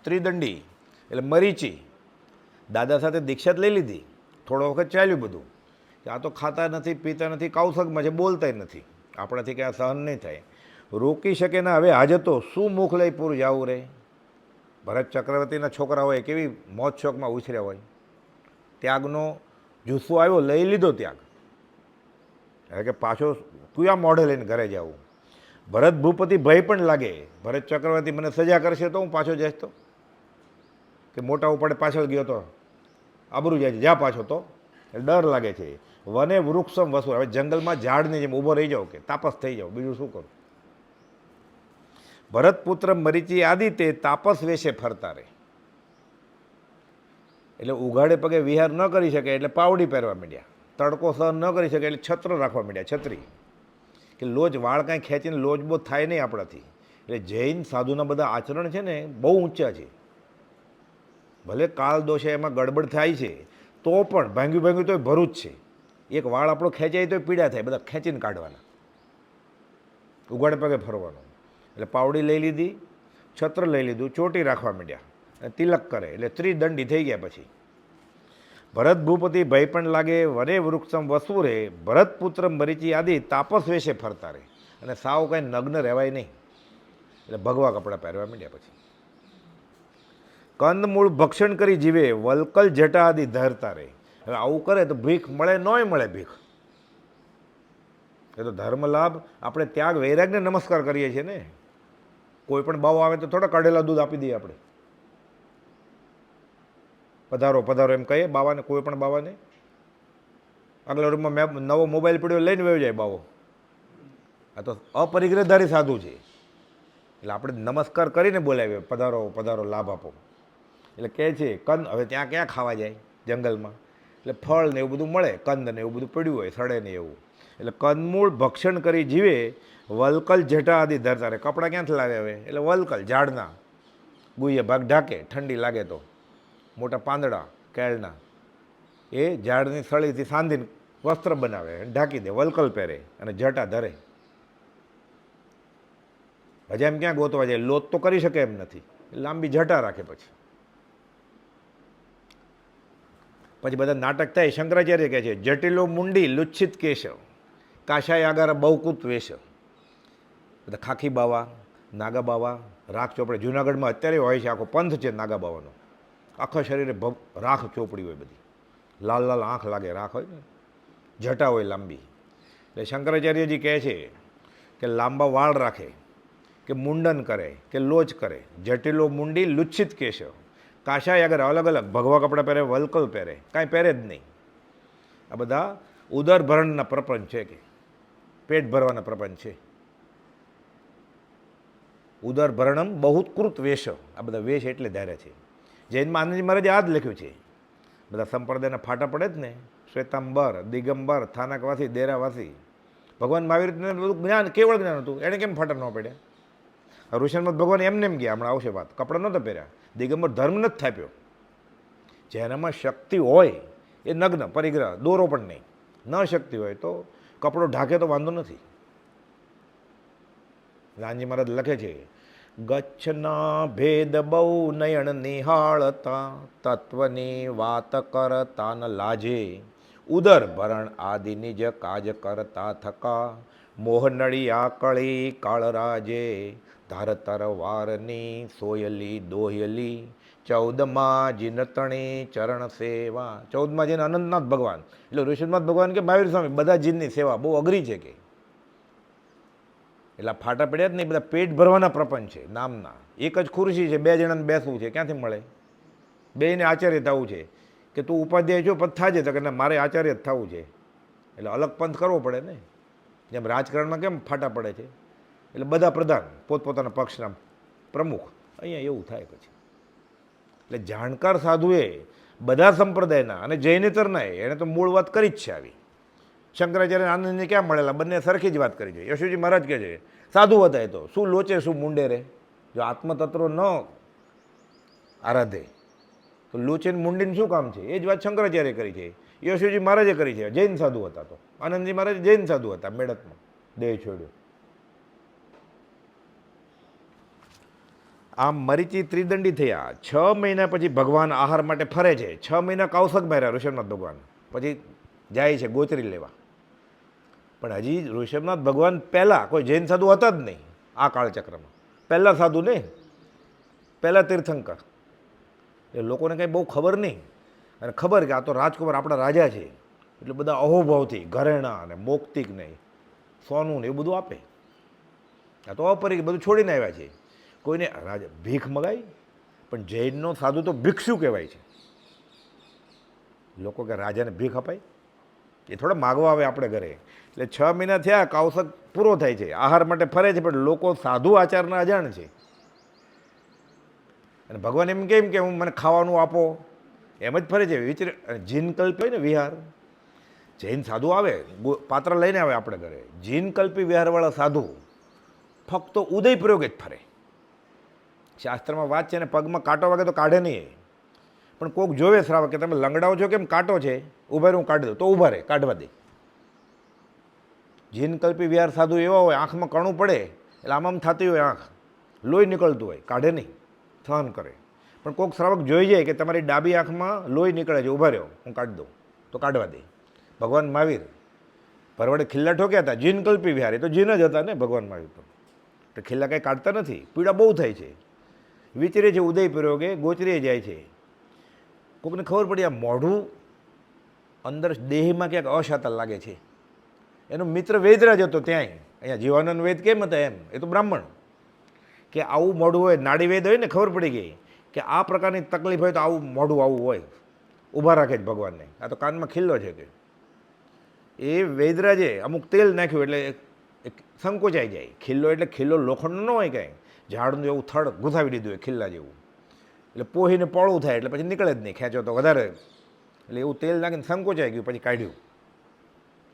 ત્રિદંડી એટલે મરીચી દાદા સાથે દીક્ષા લઈ લીધી. થોડો વખત ચાલ્યું બધું. આ તો ખાતા નથી, પીતા નથી, કૌશગમાં છે, બોલતાય નથી. આપણાથી કે આ સહન નહીં થાય. રોકી શકે ના હવે હાજતો શું મુખ લઈ પૂર જાવું રે. ભરત ચક્રવર્તીના છોકરા હોય કેવી મોજ શોખમાં ઉછર્યા હોય. ત્યાગનો જુસ્સો આવ્યો, લઈ લીધો ત્યાગ. એટલે કે પાછો કયા મોઢે લઈને ઘરે જવું. ભરત ભૂપતિ ભય પણ લાગે. ભરત ચક્રવર્તી મને સજા કરશે તો હું પાછો જઈશ તો, કે મોટા ઉપાડે પાછળ ગયો તો આબરું જાય છે, જ્યાં પાછો તો ડર લાગે છે. વને વૃક્ષમ વસુ, હવે જંગલમાં ઝાડની જેમ ઊભો રહી જાઓ કે તાપસ થઈ જાઓ, બીજું શું કરું. ભરતપુત્ર મરીચી આદિતે તાપસ વેશે ફરતા રહે. એટલે ઉઘાડે પગે વિહાર ન કરી શકે એટલે પાવડી પહેરવા માંડ્યા. તડકો સહન ન કરી શકે એટલે છત્ર રાખવા માંડ્યા, છત્રી. કે લોજ વાળ કાંઈ ખેંચીને લોજ બોજ થાય નહીં આપણાથી. એટલે જૈન સાધુના બધા આચરણ છે ને બહુ ઊંચા છે. ભલે કાળ દોષે એમાં ગડબડ થાય છે તો પણ ભાંગ્યું ભાંગ્યું તો ભરું જ છે. એક વાળ આપણો ખેંચાય તો પીડા થાય, બધા ખેંચીને કાઢવાના, ઉઘાડે પગે ફરવાનું. એટલે પાવડી લઈ લીધી, છત્ર લઈ લીધું, ચોટી રાખવા માંડ્યા અને તિલક કરે એટલે ત્રિદંડી થઈ ગયા. પછી ભરત ભૂપતિ ભય પણ લાગે વરે વૃક્ષમ વસુરે ભરતપુત્ર મરીચી આદિ તાપસ વેશે ફરતા રહે. અને સાવ કાંઈ નગ્ન રહેવાય નહીં, એટલે ભગવા કપડાં પહેરવા માંડ્યા. પછી કંદમૂળ ભક્ષણ કરી જીવે વલકલ જટા આદિ ધરતા રહે. હવે આવું કરે તો ભીખ મળે નોય મળે ભીખ. એ તો ધર્મ લાભ આપણે ત્યાગ વૈરાગને નમસ્કાર કરીએ છીએ ને. કોઈ પણ બાવો આવે તો થોડા કાઢેલા દૂધ આપી દઈએ આપણે, પધારો પધારો એમ કહીએ બાવાને, કોઈ પણ બાવાને. આગલા રૂમમાં મેં નવો મોબાઈલ પડ્યો લઈને વયો જાય બાવો. આ તો અપરિગ્રહધારી સાધુ છે, એટલે આપણે નમસ્કાર કરીને બોલાવીએ, પધારો પધારો લાભ આપો. એટલે કહે છે કંદ, હવે ત્યાં ક્યાં ખાવા જાય જંગલમાં, એટલે ફળ ને એવું બધું મળે, કંદ ને એવું બધું પડ્યું હોય સડે ને એવું. એટલે કંદમૂળ ભક્ષણ કરી જીવે વલકલ જટા આદિ ધરતા રહે. કપડાં ક્યાંથી લાવે હવે, એટલે વલકલ ઝાડના ગુઈએ ભાગ ઢાંકે, ઠંડી લાગે તો મોટા પાંદડા કેળના એ ઝાડની સળીથી સાંધીને વસ્ત્ર બનાવે, ઢાંકી દે, વલકલ પહેરે અને જટા ધરે. હજી એમ ક્યાં ગોતવા જાય, લોત તો કરી શકે એમ નથી, લાંબી જટા રાખે. પછી બધા નાટક થાય. શંકરાચાર્ય કહે છે જટિલો મુંડી લુચ્છિત કેશવ કાશાય આગારા બહુકૂત વેશ. બધા ખાખી બાવા, નાગા બાવા, રાખ ચોપડે જુનાગઢમાં અત્યારે હોય છે, આખો પંથ છે નાગા બાવાનો. આખા શરીરે રાખ ચોપડી હોય, બધી લાલ લાલ આંખ લાગે, રાખ હોય ને, જટા હોય લાંબી. એટલે શંકરાચાર્યજી કહે છે કે લાંબા વાળ રાખે, કે મુંડન કરે, કે લોચ કરે. જટિલો મુંડી લુચ્છિત કેશવ કાશાય આગળ અલગ અલગ ભગવા કપડાં પહેરે, વલકલ પહેરે, કાંઈ પહેરે જ નહીં. આ બધા ઉદર ભરણના પ્રપંચ છે, કે પેટ ભરવાના પ્રપંચ છે. ઉદર ભરણમ બહુત કૃત વેશ, આ બધા વેશ એટલે ધારે છે. જૈનમાં આનંદજી મહારાજે આ જ લખ્યું છે. બધા સંપ્રદાયના ફાટા પડે જ ને, શ્વેતાંબર, દિગંબર, થાનકવાસી, દેરાવાસી. ભગવાન મહાવીરને બધું જ્ઞાન, કેવળ જ્ઞાન હતું, એણે કેમ ફાટા ન પડ્યા? ઋષિમત ભગવાન એમને એમ ગયા, હમણાં આવશે વાત. કપડાં નહોતા પહેર્યા. દિગંબર ધર્મ નથી થાપ્યો. જેનામાં શક્તિ હોય એ નગ્ન પરિગ્રહ, દોરો પણ નહીં. ન શક્તિ હોય તો કપડો ઢાંકે તો વાંધો નથી. રામજી મહારાજ લખે છે ગચ્છના ભેદ બહુ નયણ નિહાળતા તત્વની વાત કરતા ન લાજે ઉદર ભરણ આદિ નિજ કાજ કરતા થકા મોહનળી આકળી કાળરાજે ધારતર વારની સોયલી દોહયલી 14માં જીનતણી ચરણ સેવા. 14માં જીન અનંતનાથ ભગવાન, એટલે ઋષિનાથ ભગવાન કે મહાવીર સ્વામી બધા જીનની સેવા બહુ અઘરી છે કે. એટલે ફાટા પડ્યા જ નહીં, બધા પેટ ભરવાના પ્રપંચ છે નામના. એક જ ખુરશી છે, 2 જણાને બેસવું છે, ક્યાંથી મળે? બેયને આચાર્ય થવું છે, કે તું ઉપાધ્યાય છો પદ થાજે, તો કે ના મારે આચાર્ય જ થવું છે. એટલે અલગ પંથ કરવો પડે ને. જેમ રાજકારણમાં કેમ ફાટા પડે છે, એટલે બધા પ્રધાન પોતપોતાના પક્ષના પ્રમુખ, અહીંયા એવું થાય પછી. એટલે જાણકાર સાધુએ બધા સંપ્રદાયના અને જૈનેતરના એણે તો મૂળ વાત કરી જ છે આવી. શંકરાચાર્ય આનંદને ક્યાં મળેલા, બંને સરખી જ વાત કરી છે. યશુજી મહારાજ કહે છે સાધુ હતા એ તો શું લોચે શું મુંડે રે, જો આત્મતત્વ ન આરાધે તો લોચે મુંડીને શું કામ છે? એ જ વાત શંકરાચાર્ય કરી છે, યશુજી મહારાજે કરી છે. જૈન સાધુ હતા તો આનંદજી મહારાજ જૈન સાધુ હતા, મેળતમાં દેહ છોડ્યો. આમ મરીચી ત્રિદંડી થયા. 6 મહિના પછી ભગવાન આહાર માટે ફરે છે. 6 મહિના કૌશક માર્યા ઋષભનાથ ભગવાન, પછી જાય છે ગોચરી લેવા. પણ હજી ઋષભનાથ ભગવાન પહેલાં કોઈ જૈન સાધુ હતા જ નહીં આ કાળચક્રમાં. પહેલાં સાધુ ને પહેલાં તીર્થંકર, એ લોકોને કંઈ બહુ ખબર નહીં. અને ખબર કે આ તો રાજકુમાર આપણા રાજા છે, એટલે બધા અહોભાવથી ઘરેણાં અને મૌક્તિક ને સોનું ને એવું બધું આપે. આ તો અપરિચિત બધું છોડીને આવ્યા છે. કોઈને રાજા ભીખ મગાઈ, પણ જૈનનો સાધુ તો ભિક્ષુ કહેવાય છે. લોકો કે રાજાને ભીખ અપાય, એ થોડા માગવા આવે આપણે ઘરે. એટલે 6 મહિના થયા, કૌશક પૂરો થાય છે, આહાર માટે ફરે છે, પણ લોકો સાધુ આચારના અજાણ છે. અને ભગવાન એમ કેમ કે હું મને ખાવાનું આપો એમ જ ફરે છે. વિચર જીનકલ્પી હોય ને વિહાર, જૈન સાધુ આવે પાત્ર લઈને આવે આપણે ઘરે, જીનકલ્પી વિહારવાળા સાધુ ફક્ત ઉદય પ્રયોગ જ ફરે. શાસ્ત્રમાં વાત છે ને પગમાં કાંટો વાગે તો કાઢે નહીં, પણ કોઈક જોવે શ્રાવક કે તમે લંગડાઓ છો કેમ કાંટો છે, ઊભા હું કાઢી દઉં તો ઊભા રહે, કાઢવા દે. જીનકલ્પી વિહાર સાધુ એવા હોય, આંખમાં કણું પડે એટલે આમ થતી હોય, આંખ લોહી નીકળતું હોય, કાઢે નહીં, સહન કરે. પણ કોઈક શ્રાવક જોઈ જાય કે તમારી ડાબી આંખમાં લોહી નીકળે છે, ઊભા રહ્યો હું કાઢી દઉં તો કાઢવા દે. ભગવાન મહાવીર ભરવાડે ખિલ્લા ઠોક્યા હતા, જીનકલ્પી વિહાર, એ તો જીન જ હતા ને ભગવાન મહાવીર તો ખિલ્લા કંઈ કાઢતા નથી. પીડા બહુ થાય છે, વિચરે છે ઉદય પ્રયોગે, ગોચરીએ જાય છે. કોઈકને ખબર પડી આ મોઢું અંદર દેહમાં ક્યાંક અશાતા લાગે છે. એનો મિત્ર વેદરાજ હતો ત્યાંય, અહીંયા જીવાનંદ વેદ કેમ હતા એમ, એ તો બ્રાહ્મણ, કે આવું મોઢું હોય, નાડી વેદ હોય ને ખબર પડી ગઈ કે આ પ્રકારની તકલીફ હોય તો આવું મોઢું આવું હોય, ઊભા રાખે જ ભગવાનને. આ તો કાનમાં ખિલ્લો છે કે એ વેદરાજે અમુક તેલ નાખ્યું એટલે સંકોચાઈ જાય. ખિલ્લો એટલે ખિલ્લો લોખંડ ન હોય કાંઈ, ઝાડનું એવું થડ ગુથાવી દીધું હોય ખિલ્લા જેવું, એટલે પોહીને પોળું થાય એટલે પછી નીકળે જ નહીં, ખેંચો તો વધારે, એટલે એવું તેલ નાખીને સંકોચાઈ ગયું, પછી કાઢ્યું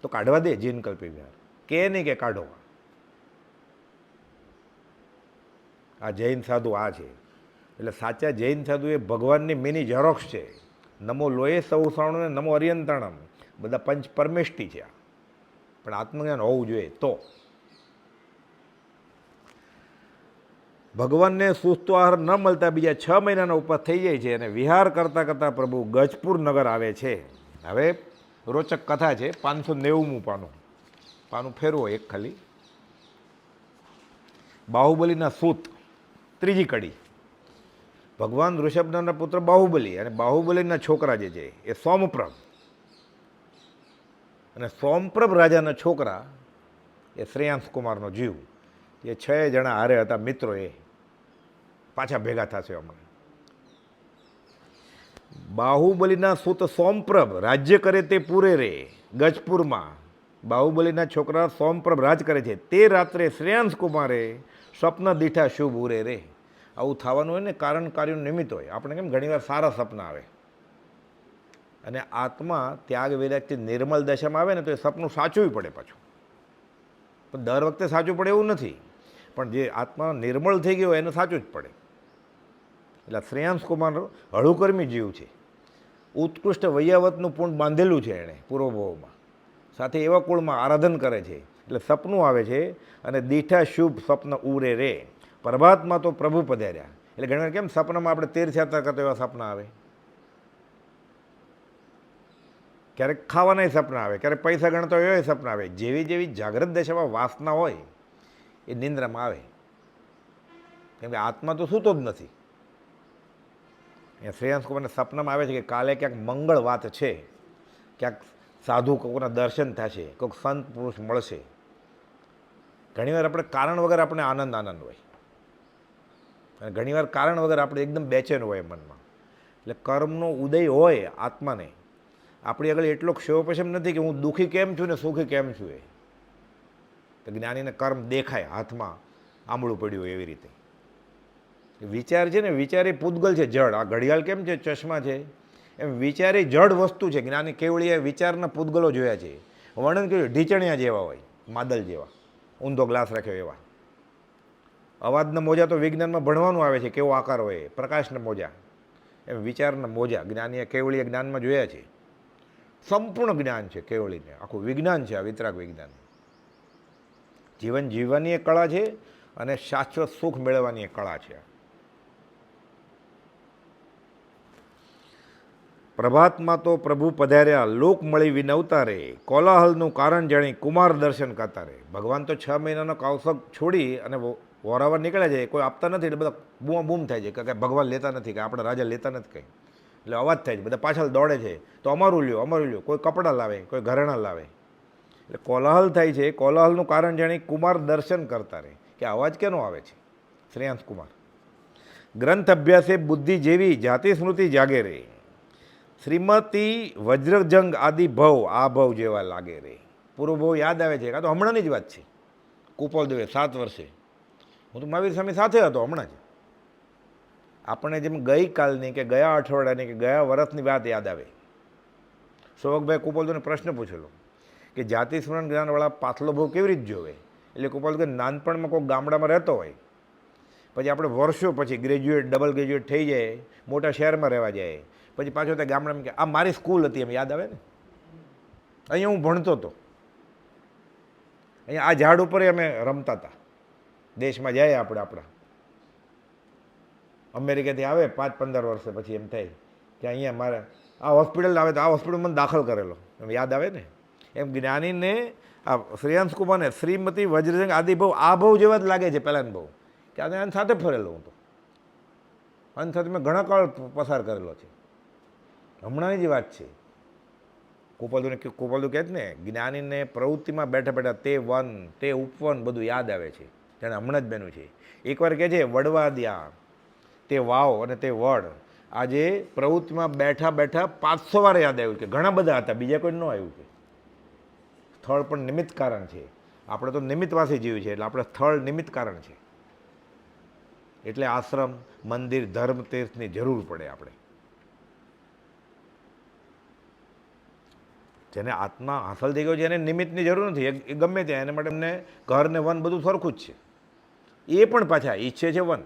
તો કાઢવા દે જીનકલ્પી વિહાર, કે નહીં કે કાઢો. આ જૈન સાધુ આ છે. એટલે સાચા જૈન સાધુ એ ભગવાનની મિની ઝેરોક્ષ છે. નમો લોહે સૌસાણું ને નમો અરિયંતણમ, બધા પંચ પરમેષ્ટિ છે. પણ આત્મજ્ઞાન હોવું જોઈએ તો. ભગવાનને સુસ્તો આહાર ન મળતા બીજા 6 મહિનાનો ઉપવાસ થઈ જાય છે અને વિહાર કરતાં કરતાં પ્રભુ ગજપુર નગર આવે છે. હવે રોચક કથા છે. 590મું પાનું ફેરવો એક ખાલી. બાહુબલીના સૂત, ત્રીજી કડી. ભગવાન ઋષભના પુત્ર બાહુબલી અને બાહુબલીના છોકરા જે છે એ સોમપ્રભ, અને સોમપ્રભ રાજાના છોકરા એ શ્રેયાંશ કુમારનો જીવ, એ 6 જણા હારે હતા મિત્રો, એ પાછા ભેગા થશે હમણાં. બાહુબલીના સુત સોમપ્રભ રાજ્ય કરે તે પૂરે રે, ગજપુરમાં બાહુબલીના છોકરા સોમપ્રભ રાજ કરે છે. તે રાત્રે શ્રેયાંશ કુમારે સ્વપ્ન દીઠા શુભ ઉરે રે. આવું થવાનું હોય ને કારણ કાર્યનું નિમિત્ત હોય. આપણે કેમ ઘણીવાર સારા સપના આવે અને આત્મા ત્યાગ વિરાગથી નિર્મલ દશામાં આવે ને તો એ સપનું સાચું પડે પાછું. પણ દર વખતે સાચું પડે એવું નથી, પણ જે આત્મા નિર્મળ થઈ ગયો એને સાચું જ પડે. એટલે શ્રેયાંશ કુમાર હળુકર્મી જીવ છે. ઉત્કૃષ્ટ વૈયાવતનું પૂર્ણ બાંધેલું છે એણે પૂર્વભાવમાં, સાથે એવા કુળમાં આરાધન કરે છે. એટલે સપનું આવે છે અને દીઠા શુભ સ્વપ્ન ઉરે રે. પ્રભાતમાં તો પ્રભુ પધાર્યા. એટલે ઘણીવાર કેમ સપનામાં આપણે તીર્થયાત્રા કરતા એવા સપના આવે, ક્યારેક ખાવાના સપના આવે, ક્યારેક પૈસા ગણતા હોય એવા સપના આવે. જેવી જેવી જાગ્રત દશામાં વાસના હોય એ નિંદ્રામાં આવે, કેમ કે આત્મા તો સૂતો જ નથી. અહીંયા શ્રેયાંશ કુમારને સપનામાં આવે છે કે કાલે ક્યાંક મંગળ વાત છે, ક્યાંક સાધુ કોઈના દર્શન થશે, કોઈક સંત પુરુષ મળશે. ઘણીવાર આપણે કારણ વગર આપણે આનંદ હોય અને ઘણીવાર કારણ વગર આપણે એકદમ બેચેન હોય મનમાં. એટલે કર્મનો ઉદય હોય આત્માને, આપણી આગળ એટલો ક્ષયોપશમ નથી કે હું દુઃખી કેમ છું ને સુખી કેમ છું. એ તો જ્ઞાનીને કર્મ દેખાય, હાથમાં આંબળું પડ્યું હોય એવી રીતે. વિચાર છે ને, વિચાર એ પૂતગલ છે, જડ. આ ઘડિયાળ કેમ છે, ચશ્મા છે, એમ વિચાર એ જડ વસ્તુ છે. જ્ઞાની કેવળીએ વિચારના પૂતગલો જોયા છે. વર્ણન કર્યું ઢીચણિયા જેવા હોય, માદલ જેવા, ઊંધો ગ્લાસ રાખ્યો એવા. અવાજના મોજા તો વિજ્ઞાનમાં ભણવાનું આવે છે, કેવો આકાર હોય, પ્રકાશના મોજા. એમ વિચારના મોજા જ્ઞાનીએ કેવળીએ જ્ઞાનમાં જોયા છે. સંપૂર્ણ જ્ઞાન છે કેવળીને, આખું વિજ્ઞાન છે આ વિતરાગ વિજ્ઞાન. જીવન જીવવાની એક કળા છે અને શાશ્વત સુખ મેળવવાની એક કળા છે. પ્રભાતમાં તો પ્રભુ પધાર્યા, લોક મળી વિનવતા રે, કોલાહલનું કારણ જાણી કુમાર દર્શન કરતા રે. ભગવાન તો 6 મહિનાનો કૌશક છોડી અને વોરાવર નીકળ્યા છે, કોઈ આપતા નથી એટલે બધા બૂમ બૂમ થાય છે કે ભગવાન લેતા નથી, કે આપણા રાજા લેતા નથી કંઈ. એટલે અવાજ થાય છે, બધા પાછળ દોડે છે, તો અમારું લ્યો અમારું લ્યો. કોઈ કપડાં લાવે, કોઈ ઘરેણાં લાવે. એટલે કોલાહલ થાય છે. કોલાહલનું કારણ જાણી કુમાર દર્શન કરતા રહે, કે અવાજ કેનો આવે છે. શ્રેયાંશ કુમાર ગ્રંથ અભ્યાસે બુદ્ધિ જેવી જાતિ સ્મૃતિ જાગે રે, શ્રીમતી વજ્રજંગ આદિ ભવ આ ભવ જેવા લાગે રે. પૂરો ભવ યાદ આવે છે. કાં તો હમણાંની જ વાત છે. કુપોલદેવે 7 વર્ષે, હું તો મહાવીર સ્વામી સાથે હતો હમણાં જ. આપણે જેમ ગઈકાલની કે ગયા અઠવાડિયાની કે ગયા વર્ષની વાત યાદ આવે. શોભકભાઈ કુપોલદેવને પ્રશ્ન પૂછેલો કે જાતિ સ્મરણ જ્ઞાનવાળા પાછલો ભવ કેવી રીતે જોવે. એટલે ગોપાલ કે નાનપણમાં કોઈ ગામડામાં રહેતો હોય, પછી આપણે વર્ષો પછી ગ્રેજ્યુએટ ડબલ ગ્રેજ્યુએટ થઈ જાય, મોટા શહેરમાં રહેવા જાય, પછી પાછો ત્યાં ગામડામાં કે આ મારી સ્કૂલ હતી એમ યાદ આવે ને, અહીંયા હું ભણતો હતો, અહીંયા આ ઝાડ ઉપર અમે રમતા હતા. દેશમાં જાય આપણે આપણા અમેરિકાથી આવે 5-15 વર્ષે પછી એમ થાય કે અહીંયા મારે આ હોસ્પિટલ આવે તો આ હોસ્પિટલ મને દાખલ કરેલો એમ યાદ આવે ને. એમ જ્ઞાનીને આ શ્રેયાંશ કુમારને શ્રીમતી વજ્રજંગ આદિ બહુ આ બહુ જેવા જ લાગે છે પહેલાંને બહુ, કે આને સાથે ફરેલો હું તો, આની સાથે મેં ઘણા કાળ પસાર કરેલો છે. હમણાંની જ વાત છે. કુપાલુ કહે ને જ્ઞાનીને પ્રવૃત્તિમાં બેઠા બેઠા તે વન તે ઉપવન બધું યાદ આવે છે, તેણે હમણાં જ બન્યું છે. એકવાર કહે છે વડવા દ્યા તે વાવ અને તે વડ, આજે પ્રવૃત્તિમાં બેઠા બેઠા 500 વાર યાદ આવ્યું કે ઘણા બધા હતા, બીજા કોઈ ન આવ્યું કે સ્થળ પણ નિમિત્ત કારણ છે. આપણે તો નિમિત્તવાસી જીવ છે એટલે આપણે સ્થળ નિમિત્ત કારણ છે. એટલે આશ્રમ મંદિર ધર્મ તીર્થની જરૂર પડે. આપણે જેને આત્મા હાંસલ થઈ ગયો છે એને નિમિત્તની જરૂર નથી, એ ગમે ત્યાં એના માટે એમને ઘર ને વન બધું સરખું જ છે. એ પણ પાછા ઈચ્છે છે વન,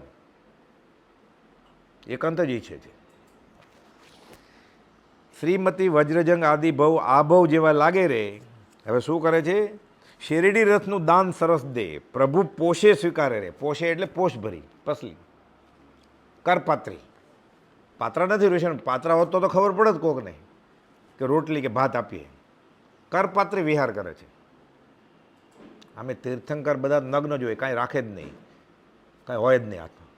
એકાંત જ ઈચ્છે છે. શ્રીમતી વજ્રજંગ આદિ ભવ આ ભવ જેવા લાગે રે. હવે શું કરે છે? શેરડી રથનું દાન સરસ દે, પ્રભુ પોષે સ્વીકારે રે. પોષે એટલે પોષ ભરી પસલી, કરપાત્રી. પાત્રા નથી રોશન, પાત્રા હોત તો ખબર પડે જ કોકને કે રોટલી કે ભાત આપીએ. કરપાત્રી વિહાર કરે છે. આમે તીર્થંકર બધા નગ્ન જ હોય, કાંઈ રાખે જ નહીં, કાંઈ હોય જ નહીં હાથમાં.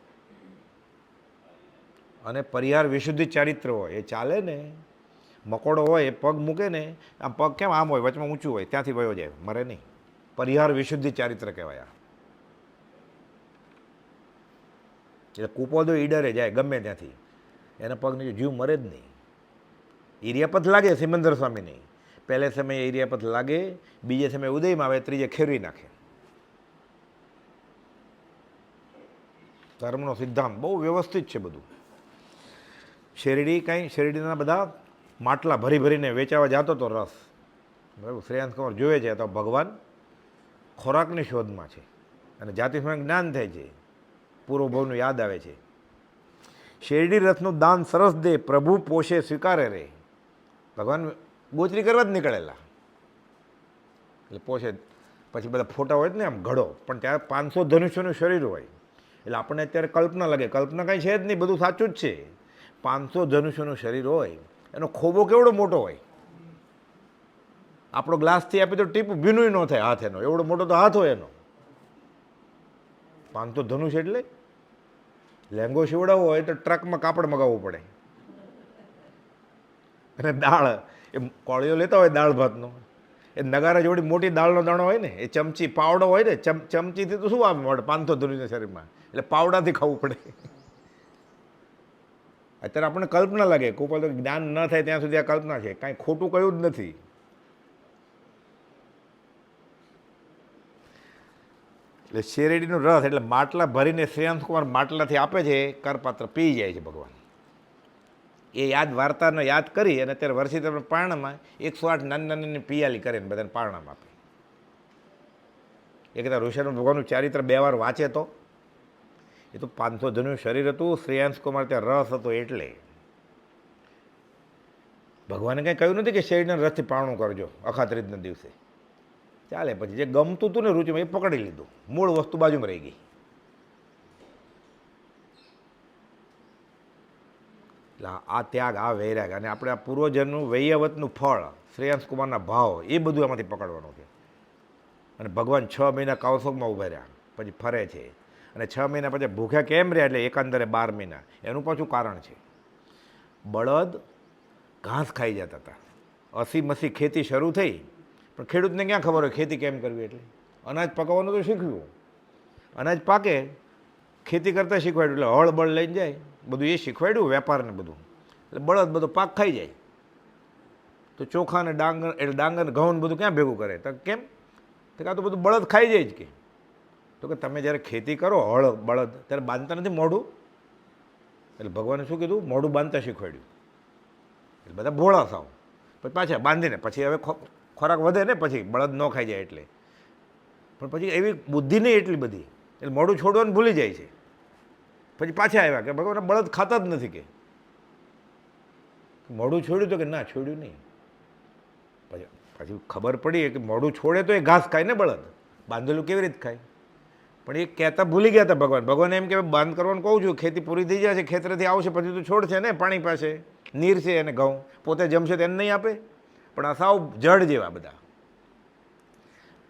અને પરિહાર વિશુદ્ધિ ચારિત્ર હોય, એ ચાલે ને. મકોડો હોય એ પગ મૂકે ને, આમ પગ કેમ આમ હોય, વચમાં ઊંચું હોય, ત્યાંથી વયો જાય, મરે નહીં. પરિહાર વિશુદ્ધિ ચારિત્ર કહેવાય. એટલે કૂપોદો ઈડરે જાય ગમે ત્યાંથી, એના પગ નીચે જીવ મરે જ નહીં. ઈરિયાપથ લાગે સિમંદર સ્વામીની, પહેલે સમયે ઈરિયાપથ લાગે, બીજે સમયે ઉદયમાં આવે, ત્રીજે ખેરવી નાખે. ધર્મનો સિદ્ધાંત બહુ વ્યવસ્થિત છે બધું. શેરડી કાંઈ શેરડીના બધા માટલા ભરી ભરીને વેચાવા જતો હતો રસ. બરાબર, શ્રેયાંશ કુમાર જોવે છે તો ભગવાન ખોરાકની શોધમાં છે અને જાતિ જ્ઞાન થાય છે, પૂર્વભવનું યાદ આવે છે. શેરડી રથનું દાન સરસ દે, પ્રભુ પોષે સ્વીકારે રે. ભગવાન ગોચરી કરવા જ નીકળેલા એટલે પોષે. પછી બધા ફોટા હોય જ ને આમ ઘડો, પણ ત્યારે 500 ધનુષ્યનું શરીર હોય એટલે આપણને અત્યારે કલ્પના લાગે, કલ્પના કાંઈ છે જ નહીં, બધું સાચું જ છે. 500 ધનુષ્યનું શરીર હોય, એનો ખોબો કેવડો મોટો હોય. આપણો ગ્લાસથી આપે તો ટીપ ભીનું ન થાય હાથ એનો, એવડો મોટો તો હાથ હોય એનો. 500 ધનુષ એટલે લેંગો સીવડાવવો હોય તો ટ્રકમાં કાપડ મગાવવું પડે. અને દાળ એ કોળીઓ લેતા હોય દાળ ભાતનો, એ નગારા જોડી મોટી દાળનો દાણો હોય ને, એ ચમચી પાવડો હોય ને, ચમચીથી તો શું આવે મળે 500 ધનુષના શરીરમાં, એટલે પાવડાથી ખાવું પડે. અત્યારે આપણને કલ્પના લાગે, કોઈ તો જ્ઞાન ન થાય ત્યાં સુધી આ કલ્પના છે, કાંઈ ખોટું કયું જ નથી. એટલે શેરડીનો રસ એટલે માટલા ભરીને શ્રેયાંશ કુમાર માટલાથી આપે છે, કરપાત્ર પી જાય છે ભગવાન. એ યાદ વાર્તાનો યાદ કરી અને અત્યારે વર્ષી તમે પારણામાં 108 નાની નાની પિયાલી કરીને બધાને પારણામાં આપે. એ કહેતા ઋષિનું ભગવાનનું ચારિત્ર 2 વાર વાંચે તો એ તો 500 ધનુનું શરીર હતું, શ્રેયાંશ કુમાર ત્યાં રસ હતો એટલે. ભગવાને કંઈ કહ્યું નથી કે શેરડીના રસથી પારણું કરજો અખાત્રીજના દિવસે. ચાલે, પછી જે ગમતું હતું ને રુચિમાં એ પકડી લીધું, મૂળ વસ્તુ બાજુમાં રહી ગઈ. એટલે આ ત્યાગ, આ વૈરાગ અને આપણે આ પૂર્વજન્મનું વૈયવતનું ફળ, શ્રેયાંશ કુમારના ભાવ, એ બધું આમાંથી પકડવાનું છે. અને ભગવાન 6 મહિના કૌશોકમાં ઊભા રહ્યા, પછી ફરે છે. અને 6 મહિના પછી ભૂખ્યા કેમ રહ્યા? એટલે એકંદરે 12 મહિના. એનું પાછું કારણ છે, બળદ ઘાસ ખાઈ જતા હતા. 80-80 ખેતી શરૂ થઈ, પણ ખેડૂતને ક્યાં ખબર હોય ખેતી કેમ કરવી? એટલે અનાજ પકાવવાનું તો શીખવ્યું, અનાજ પાકે ખેતી કરતાં શીખવાડ્યું, એટલે હળ બળ લઈને જાય, બધું એ શીખવાડ્યું, વેપારને બધું. એટલે બળદ બધો પાક ખાઈ જાય. તો ચોખા ને ડાંગર, એટલે ડાંગર ઘઉં બધું ક્યાં ભેગું કરે? તો કેમ? તો કાં તો બધું બળદ ખાઈ જાય જ કે. તો કે તમે જ્યારે ખેતી કરો હળ બળદ, ત્યારે બાંધતા નથી મોઢું? એટલે ભગવાને શું કીધું? મોઢું બાંધતા શીખવાડ્યું. એટલે બધા ભોળા થાવ, પછી પાછા બાંધીને પછી હવે ખોરાક વધે ને, પછી બળદ ન ખાઈ જાય એટલે. પણ પણ પછી એવી બુદ્ધિ નહીં એટલી બધી, એટલે મોઢું છોડવાનું ભૂલી જાય છે. પછી પાછા આવ્યા કે ભગવાન બળદ ખાતા જ નથી, કે મોઢું છોડ્યું તો કે ના છોડ્યું નહીં. પછી પછી ખબર પડી કે મોઢું છોડે તો એ ઘાસ ખાય ને, બળદ બાંધેલું કેવી રીતે ખાય. પણ એ કહેતા ભૂલી ગયા હતા ભગવાન. ભગવાન એમ કે બંધ કરવાનું કહું છું, ખેતી પૂરી થઈ જાય છે, ખેતરેથી આવશે પછી તો છોડ છે ને, પાણી પાસે નીર છે અને ઘઉં પોતે જમશે તો એને નહીં આપે. પણ આ સાવ જડ જેવા બધા.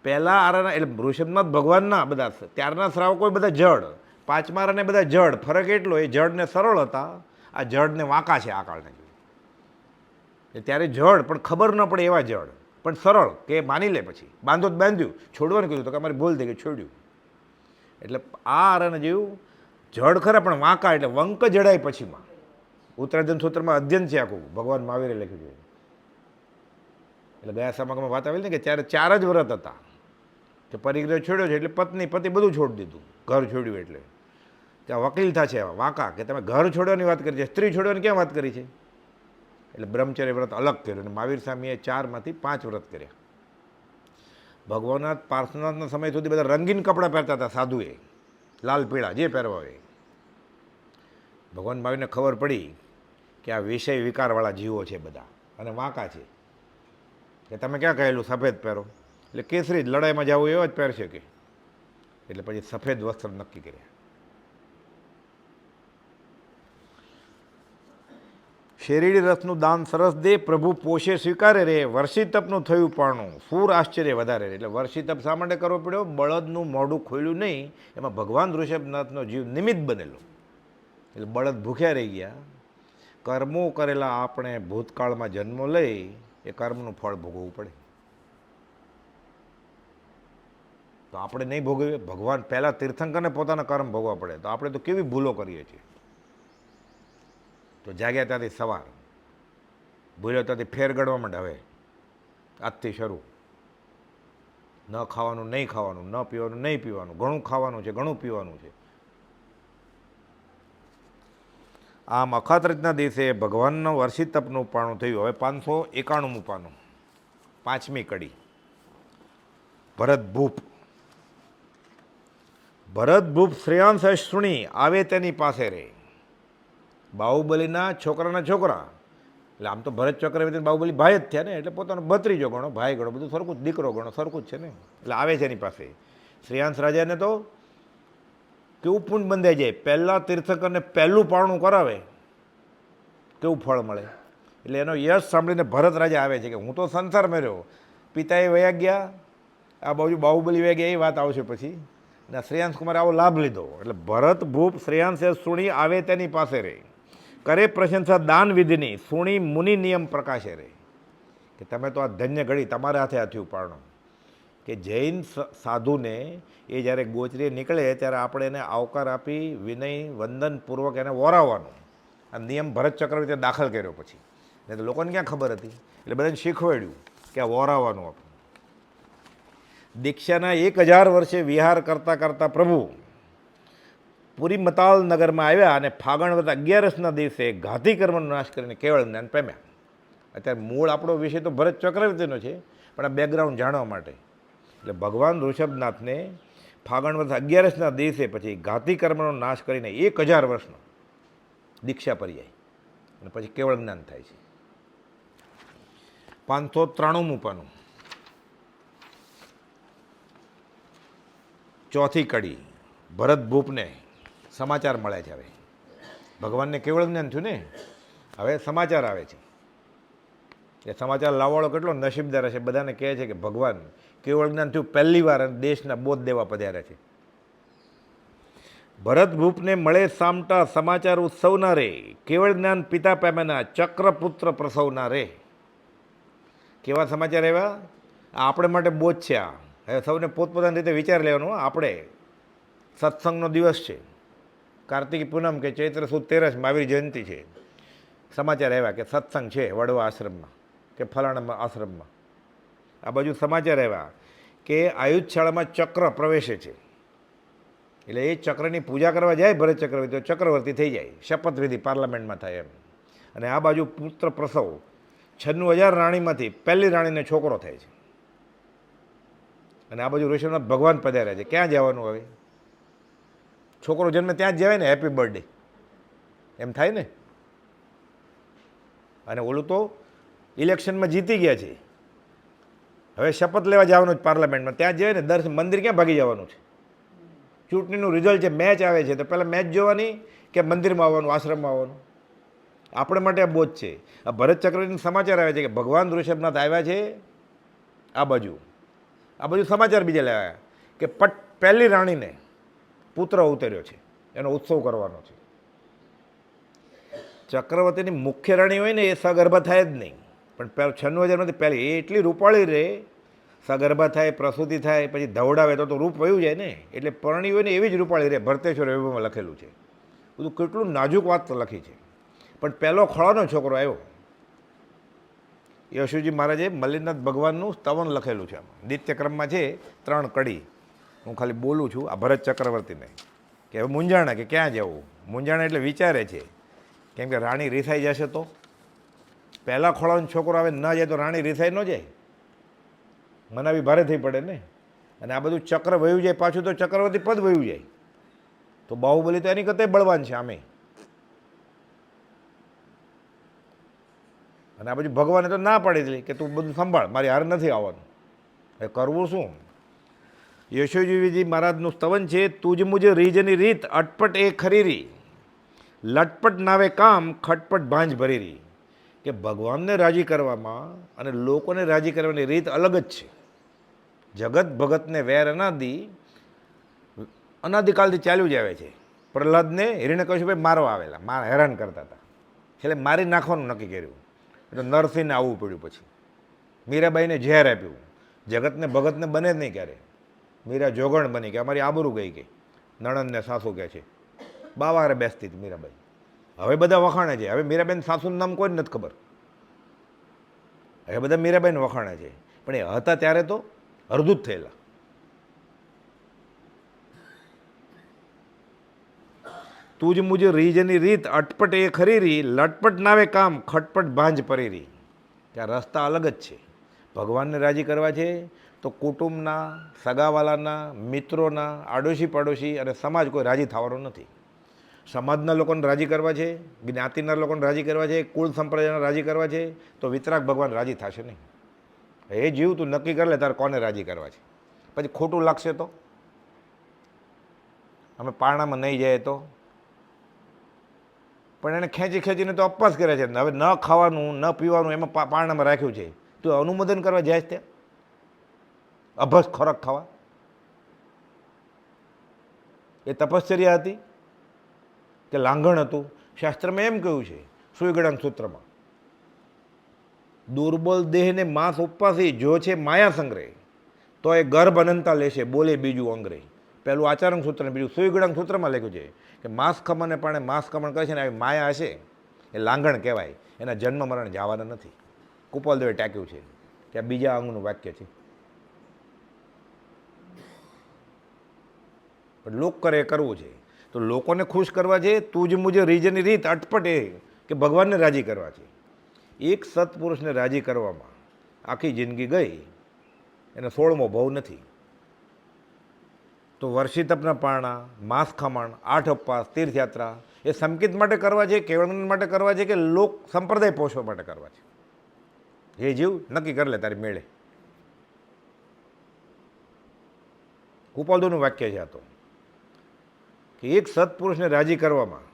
પહેલાં આરાના એટલે ઋષભનાથ ભગવાનના બધા ત્યારના શ્રાવકો બધા જડ, પાંચમા આરાને બધા જડ. ફરક એટલો એ જડને સરળ હતા, આ જડને વાંકા છે આ કાળને. ત્યારે જડ પણ ખબર ન પડે એવા જડ, પણ સરળ કે માની લે. પછી બાંધો તો બાંધ્યું, છોડવાનું કીધું તો કે અમારી ભૂલ થઈ ગઈ છોડ્યું. એટલે આ આરાને જેવું જડ ખરા પણ વાંકા, એટલે વંક જડાય પછીમાં. ઉત્તરાધન સૂત્રમાં અધ્યયન છે આખું, ભગવાન મહાવીરે લખ્યું છે. એટલે ગયા સમાગમમાં વાત આવેલી ને કે ત્યારે 4 જ વ્રત હતા કે પરિગ્રહ છોડ્યો છે એટલે પત્ની પતિ બધું છોડી દીધું, ઘર છોડ્યું. એટલે ત્યાં વકીલ થશે વાંકા કે તમે ઘર છોડવાની વાત કરી છે, સ્ત્રી છોડવાની ક્યાં વાત કરી છે. એટલે બ્રહ્મચર્ય વ્રત અલગ કર્યું અને મહાવીર સ્વામીએ 4માંથી 5 વ્રત કર્યા. ભગવાનનાથ પાર્શ્વનાથના સમય સુધી બધા રંગીન કપડાં પહેરતા હતા સાધુએ, લાલ પીળા જે પહેરવા હોય. ભગવાન મહાવીરને ખબર પડી કે આ વિષય વિકારવાળા જીવો છે બધા અને વાંકા છે, કે તમે ક્યાં કહેલું સફેદ પહેરો, એટલે કેસરી જ લડાઈમાં જવું એવા જ પહેરશે કે. એટલે પછી સફેદ વસ્ત્ર નક્કી કર્યા. શેરડી રસનું દાન સરસ દે, પ્રભુ પોષે સ્વીકારે રે, વર્ષી તપનું થયું પારણું, સૂર આશ્ચર્ય વધારે રે. એટલે વર્ષી તપ શા માટે કરવો પડ્યો? બળદનું મોઢું ખોલ્યું નહીં, એમાં ભગવાન ઋષભનાથનો જીવ નિમિત્ત બનેલો. એટલે બળદ ભૂખ્યા રહી ગયા. કર્મો કરેલા આપણે ભૂતકાળમાં જન્મો લઈ એ કર્મનું ફળ ભોગવવું પડે. તો આપણે નહીં ભોગવીએ. ભગવાન પહેલાં તીર્થંકરને પોતાના કર્મ ભોગવવા પડે. તો આપણે તો કેવી ભૂલો કરીએ છીએ. તો જાગ્યા ત્યાંથી સવાર, ભૂલ્યો ત્યાંથી ફેર ગણવા માંડે. હવે આજથી શરૂ, ન ખાવાનું નહીં ખાવાનું, ન પીવાનું નહીં પીવાનું, ઘણું ખાવાનું છે ઘણું પીવાનું છે. આમ અખાત્રીજના દિવસે ભગવાનનું વર્ષિત તપનું પાણું થયું. હવે 591મું પાનું, 5મી કડી. ભરત ભૂપ. ભરત ભૂપ શ્રેયાંશ શુણી આવે તેની પાસે રે. બાહુબલીના છોકરાના છોકરા, એટલે આમ તો ભરત ચક્રવર્તી બાહુબલી ભાઈ જ થયા ને, એટલે પોતાનો ભત્રીજો ગણો, ભાઈ ગણો, બધું સરખું જ, દીકરો ગણો, સરખું જ છે ને. એટલે આવે છે એની પાસે. શ્રેયાંશ રાજાને તો કેવું પુણ્ય બંધાઈ જાય. પહેલાં તીર્થંકરને પહેલું પારણું કરાવે, કેવું ફળ મળે. એટલે એનો યશ સાંભળીને ભરત રાજા આવે છે કે હું તો સંસારમાં રહ્યો, પિતાએ વયા ગયા, આ બાજુ બાહુબલી વયા ગયા, એ વાત આવશે પછી. અને શ્રેયાંશ કુમારે આવો લાભ લીધો. એટલે ભરત ભૂપ શ્રેયાંશે સુણી આવે તેની પાસે રહે, કરે પ્રશંસા દાન વિધિની, સુણી મુનિ નિયમ પ્રકાશે રે. કે તમે તો આ ધન્ય ઘડી તમારા હાથે આ થયું પારણું. કે જૈન સાધુને એ જ્યારે ગોચરીએ નીકળે ત્યારે આપણે એને આવકાર આપી વિનય વંદનપૂર્વક એને વોરાવવાનું. આ નિયમ ભરત ચક્રવર્તીએ દાખલ કર્યો પછી. નહીં તો લોકોને ક્યાં ખબર હતી. એટલે બધાને શીખવાડ્યું કે આ વોરાવવાનું આપણું. દીક્ષાના 1000 વર્ષે વિહાર કરતાં કરતાં પ્રભુ પુરી મતાલ નગરમાં આવ્યા અને ફાગણ વધ 11ના દિવસે ઘાતી કર્મનો નાશ કરીને કેવળ જ્ઞાન પામ્યા. અત્યારે મૂળ આપણો વિષય તો ભરત ચક્રવર્તીનો છે, પણ આ બેકગ્રાઉન્ડ જાણવા માટે. એટલે ભગવાન ઋષભનાથને ફાગણ વધ 11ના દિવસે પછી ઘાતી કર્મનો નાશ કરીને 1000 વર્ષનો દીક્ષા પર્યાય અને પછી કેવળ જ્ઞાન થાય છે. 593મું પાનું, 4થી કડી. ભરત ભૂપને સમાચાર મળે છે. હવે ભગવાનને કેવળ જ્ઞાન થયું ને, હવે સમાચાર આવે છે. એ સમાચાર લાવવાળો કેટલો નસીબદાર હશે. બધાને કહે છે કે ભગવાન કેવળ જ્ઞાન થયું પહેલી વાર અને દેશના બોધ દેવા પધાર્યા છે. ભરત ભૂપને મળે સામટા સમાચાર ઉત્સવના રે, કેવળ જ્ઞાન પિતા પામ્યાના ચક્રપુત્ર પ્રસવના રે. કેવા સમાચાર આવ્યા? આપણે માટે બોધ છે આ. હવે સૌને પોતપોતાની રીતે વિચાર લેવાનો. આપણે સત્સંગનો દિવસ છે, કાર્તિકી પૂનમ કે ચૈત્ર સુદ 13 મહાવીર જયંતિ છે. સમાચાર આવ્યા કે સત્સંગ છે વડવા આશ્રમમાં કે ફલાણા આશ્રમમાં. આ બાજુ સમાચાર આવ્યા કે આયુધશાળામાં ચક્ર પ્રવેશે છે. એટલે એ ચક્રની પૂજા કરવા જાય ભરત ચક્રવર્તી, તો ચક્રવર્તી થઈ જાય, શપથવિધિ પાર્લામેન્ટમાં થાય એમ. અને આ બાજુ પુત્ર પ્રસવ, 96,000 રાણીમાંથી પહેલી રાણીને છોકરો થાય છે. અને આ બાજુ ઋષભનાથ ભગવાન પધાર્યા છે. ક્યાં જવાનું હવે? છોકરો જન્મે ત્યાં જ જવાય ને, હેપી બર્થડે એમ થાય ને. અને ઓલું તો ઇલેક્શનમાં જીતી ગયા છે, હવે શપથ લેવા જવાનું છે પાર્લામેન્ટમાં, ત્યાં જવાય ને. દર્શન મંદિર ક્યાં ભાગી જવાનું છે? ચૂંટણીનું રિઝલ્ટ છે, મેચ આવે છે, તો પહેલાં મેચ જોવાની કે મંદિરમાં આવવાનું, આશ્રમમાં આવવાનું? આપણે માટે આ બોધ છે. આ ભરત ચક્રવર્તીના સમાચાર આવે છે કે ભગવાન ઋષભનાથ આવ્યા છે આ બાજુ સમાચાર બીજા લાવ્યા કે પહેલી રાણીને પુત્ર ઉતર્યો છે, એનો ઉત્સવ કરવાનો છે. ચક્રવર્તીની મુખ્ય રાણી હોય ને એ સગર્ભા થાય જ નહીં, પણ 96,000માંથી પહેલી એ એટલી રૂપાળી રહે, સગર્ભા થાય, પ્રસૂતિ થાય, પછી ધવડાવે તો રૂપ વયું જાય ને. એટલે પરણી હોય ને એવી જ રૂપાળી રહે. ભરતેશ્વર વૈભવમાં લખેલું છે. બધું કેટલું નાજુક વાત લખી છે. પણ પહેલો ખળાનો છોકરો આવ્યો. યશુજી મહારાજે મલ્લિનાથ ભગવાનનું સ્તવન લખેલું છે. આમાં નિત્યક્રમમાં છે 3 કડી. હું ખાલી બોલું છું આ ભરત ચક્રવર્તીને કે હવે મૂંઝાણા કે ક્યાં જવું. મૂંઝાણા એટલે વિચારે છે, કેમ કે રાણી રીસાઈ જશે તો. પહેલા ખોળાનો છોકરો આવે ન જાય તો રાણી રીસાઈ ન જાય, મનાવી ભારે થઈ પડે ને. અને આ બધું ચક્ર વયું જાય, પાછું તો ચક્રવર્તી પદ વયું જાય, તો બાહુબલી તો એની કરતા બળવાન છે આમે. અને આ બધું ભગવાને તો ના પાડી દીધી કે તું બધું સંભાળ, મારી હાર નથી આવવાનું. એ કરવું શું? યશોજીજી મહારાજનું સ્તવન છે, તુજ મુજે રીજની રીત અટપટ એ ખરી રી, લટપટ નાવે કામ ખટપટ ભાંજ ભરી રહી. કે ભગવાનને રાજી કરવામાં અને લોકોને રાજી કરવાની રીત અલગ જ છે. જગત ભગતને વેર અનાદિકાલથી ચાલ્યું જ આવે છે. પ્રહલાદને હિરણ્યકશ્યપે મારવા આવેલા, હેરાન કરતા હતા, છેલ્લે મારી નાખવાનું નક્કી કર્યું. એટલે નરસિંહને આવવું પડ્યું. પછી મીરાબાઈને ઝેર આપ્યું. જગતને ભગતને બને જ નહીં ક્યારે. મીરા જોગણ બની કે અમારી આબરૂ ગઈ. નણંદને સાસુ કહે છે, બાવારે બેસતી હતી મીરાબાઈ. હવે બધા વખાણે છે. હવે મીરાબાઈનું સાસુનું નામ કોઈ નથી ખબર. હવે બધા મીરાબાઈને વખાણે છે, પણ એ હતા ત્યારે તો અર્ધૂત થયેલા. તુજ મુજે રીજની રીત અટપટ એ ખરી રી, લટપટ નાવે કામ ખટપટ ભાંજ પરી રી. ત્યાં રસ્તા અલગ જ છે. ભગવાનને રાજી કરવા છે તો કુટુંબના, સગાવાલાના, મિત્રોના, આડોશી પાડોશી અને સમાજ કોઈ રાજી થવાનો નથી. સમાજના લોકોને રાજી કરવા છે, જ્ઞાતિના લોકોને રાજી કરવા છે, કુળ સંપ્રદાયને રાજી કરવા છે, તો વિતરાગ ભગવાન રાજી થશે નહીં. એ જીવ તું નક્કી કરી લે તારે કોને રાજી કરવા છે. પછી ખોટું લાગશે તો અમે પારણામાં નહીં જાય તો. પણ એને ખેંચીને તો અપવાસ કરે છે. હવે ન ખાવાનું ન પીવાનું એમાં પારણામાં રાખ્યું છે, તું અનુમોદન કરવા જાય ત્યાં અભસ ખોરાક ખાવા? એ તપશ્ચર્યા હતી કે લાંઘણ હતું? શાસ્ત્રમાં એમ કહ્યું છે સુઈગળાંગ સૂત્રમાં, દુર્બલ દેહને માંસ ઉપવાસી જો છે માયા સંગ્રહ, તો એ ગર્ભ અનંતા લેશે, બોલે બીજું અંગ્રે. પહેલું આચારંગ સૂત્ર, બીજું સુઈગળાંગ સૂત્રમાં લખ્યું છે કે માંસ ખમણને પાણે માંસ ખમણ કરે છે ને આવી માયા હશે એ લાંઘણ કહેવાય. એના જન્મ મરણ જવાના નથી. કુપાલદેવે ટાંક્યું છે કે આ બીજા અંગનું વાક્ય છે. પણ લોક કરે એ કરવું છે, તો લોકોને ખુશ કરવા છે. તું જ મુજે રીજની રીત અટપટ એ કે ભગવાનને રાજી કરવા છે. એક સત્પુરુષને રાજી કરવામાં આખી જિંદગી ગઈ, એને 16મો ભવ નથી. તો વર્ષી તપના પારણા, માંસ ખમણ, 8 ઉપવાસ, તીર્થયાત્રા એ સંકિત માટે કરવા છે, કેવળાનંદ માટે કરવા છે કે લોક સંપ્રદાય પોષવા માટે કરવા છે? એ જીવ નક્કી કરી લે તારી મેળે. કુપાલદેવનું વાક્ય છે આ તો, કે એક સત્પુરુષને રાજી કરવામાં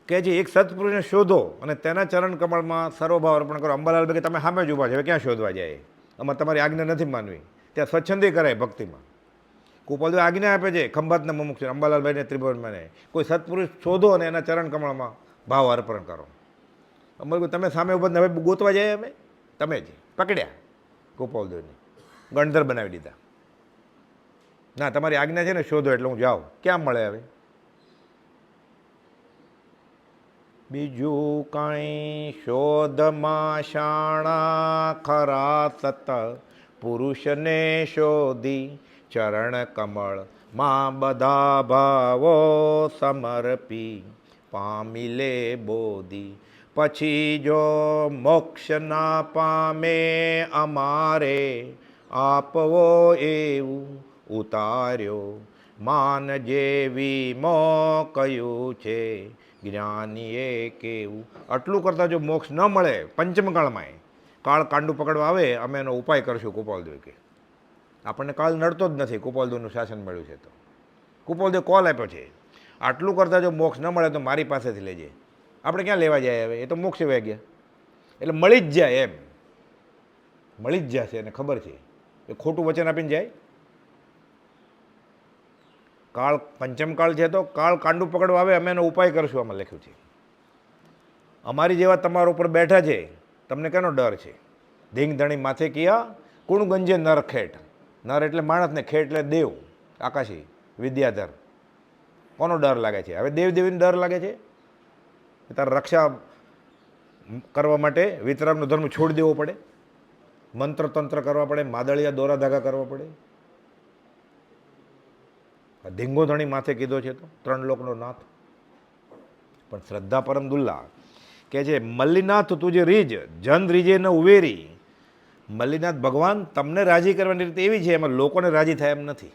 કે જે એક સત્પુરુષને શોધો અને તેના ચરણ કમળમાં સર્વભાવ અર્પણ કરો. અંબાલાલ ભાઈ તમે સામે જ ઊભા છે, હવે ક્યાં શોધવા જાય? આમાં તમારી આજ્ઞા નથી માનવી, ત્યાં સ્વચ્છંદી કરાય ભક્તિમાં. કુપાલદેવ આજ્ઞા આપે છે ખંભાતના મુમુક્ષ અંબાલાલભાઈને, ત્રિભુવનભાઈને, કોઈ સત્પુરુષ શોધો અને એના ચરણ કમળમાં ભાવ અર્પણ કરો. અમારે તમે સામે ઊભા હવે ગોતવા જાય? અમે તમે જ પકડ્યા ગોપાલદેવને, ગણધર બનાવી દીધા. ના તમારી આજ્ઞા છે ને શોધો એટલે હું જાઉં. ક્યાં મળે હવે? બીજું કાંઈ શોધમાં શાણા ખરા સત પુરુષને શોધી, ચરણ કમળ માં બધા ભાવો સમર્પી, પામી લે બોધી. પછી જો મોક્ષ ના પામે અમારે, આપવો એવું ઉતાર્યો, માન જેવી મો કયું છે, જ્ઞાનીએ કેવું. આટલું કરતાં જો મોક્ષ ન મળે પંચમકાળમાંય, કાળ કાંડું પકડવા આવે, અમે એનો ઉપાય કરશું કુપાલદેવ કે. આપણને કાળ નડતો જ નથી, કુપાલદેવનું શાસન મળ્યું છે તો. કુપાલદેવ કોલ આપ્યો છે, આટલું કરતાં જો મોક્ષ ન મળે તો મારી પાસેથી લેજે. આપણે ક્યાં લેવા જાય હવે, એ તો મોક્ષે વહી ગયા. એટલે મળી જ જાય એમ, મળી જ જશે એને ખબર છે. એ ખોટું વચન આપીને જાય. કાળ પંચમકાળ છે તો કાળ કાંડું પકડવા આવે, અમે એનો ઉપાય કરશું આમાં લખ્યું છે. અમારી જેવા તમારા ઉપર બેઠા છે, તમને કેનો ડર છે? ધીંગ ધણી માથે કિયા કુણ ગંજે નર ખેટ. નર એટલે માણસને, ખેટ એટલે દેવ, આકાશી વિદ્યાધર. કોનો ડર લાગે છે? હવે દેવ દેવીને ડર લાગે છે? તારે રક્ષા કરવા માટે વિતરાગનો ધર્મ છોડી દેવો પડે, મંત્ર તંત્ર કરવા પડે, માદળિયા દોરા ધાગા કરવા પડે. ધીંગો ધણી માથે કીધો છે તો ત્રણ લોકનો નાથ. પણ શ્રદ્ધા પરમ દુલ્લા કે છે, મલ્લીનાથ તુજે રીજ જન રીજે ન ઉવેરી. મલ્લીનાથ ભગવાન તમને રાજી કરવાની રીતે એવી છે, એમાં લોકોને રાજી થાય એમ નથી.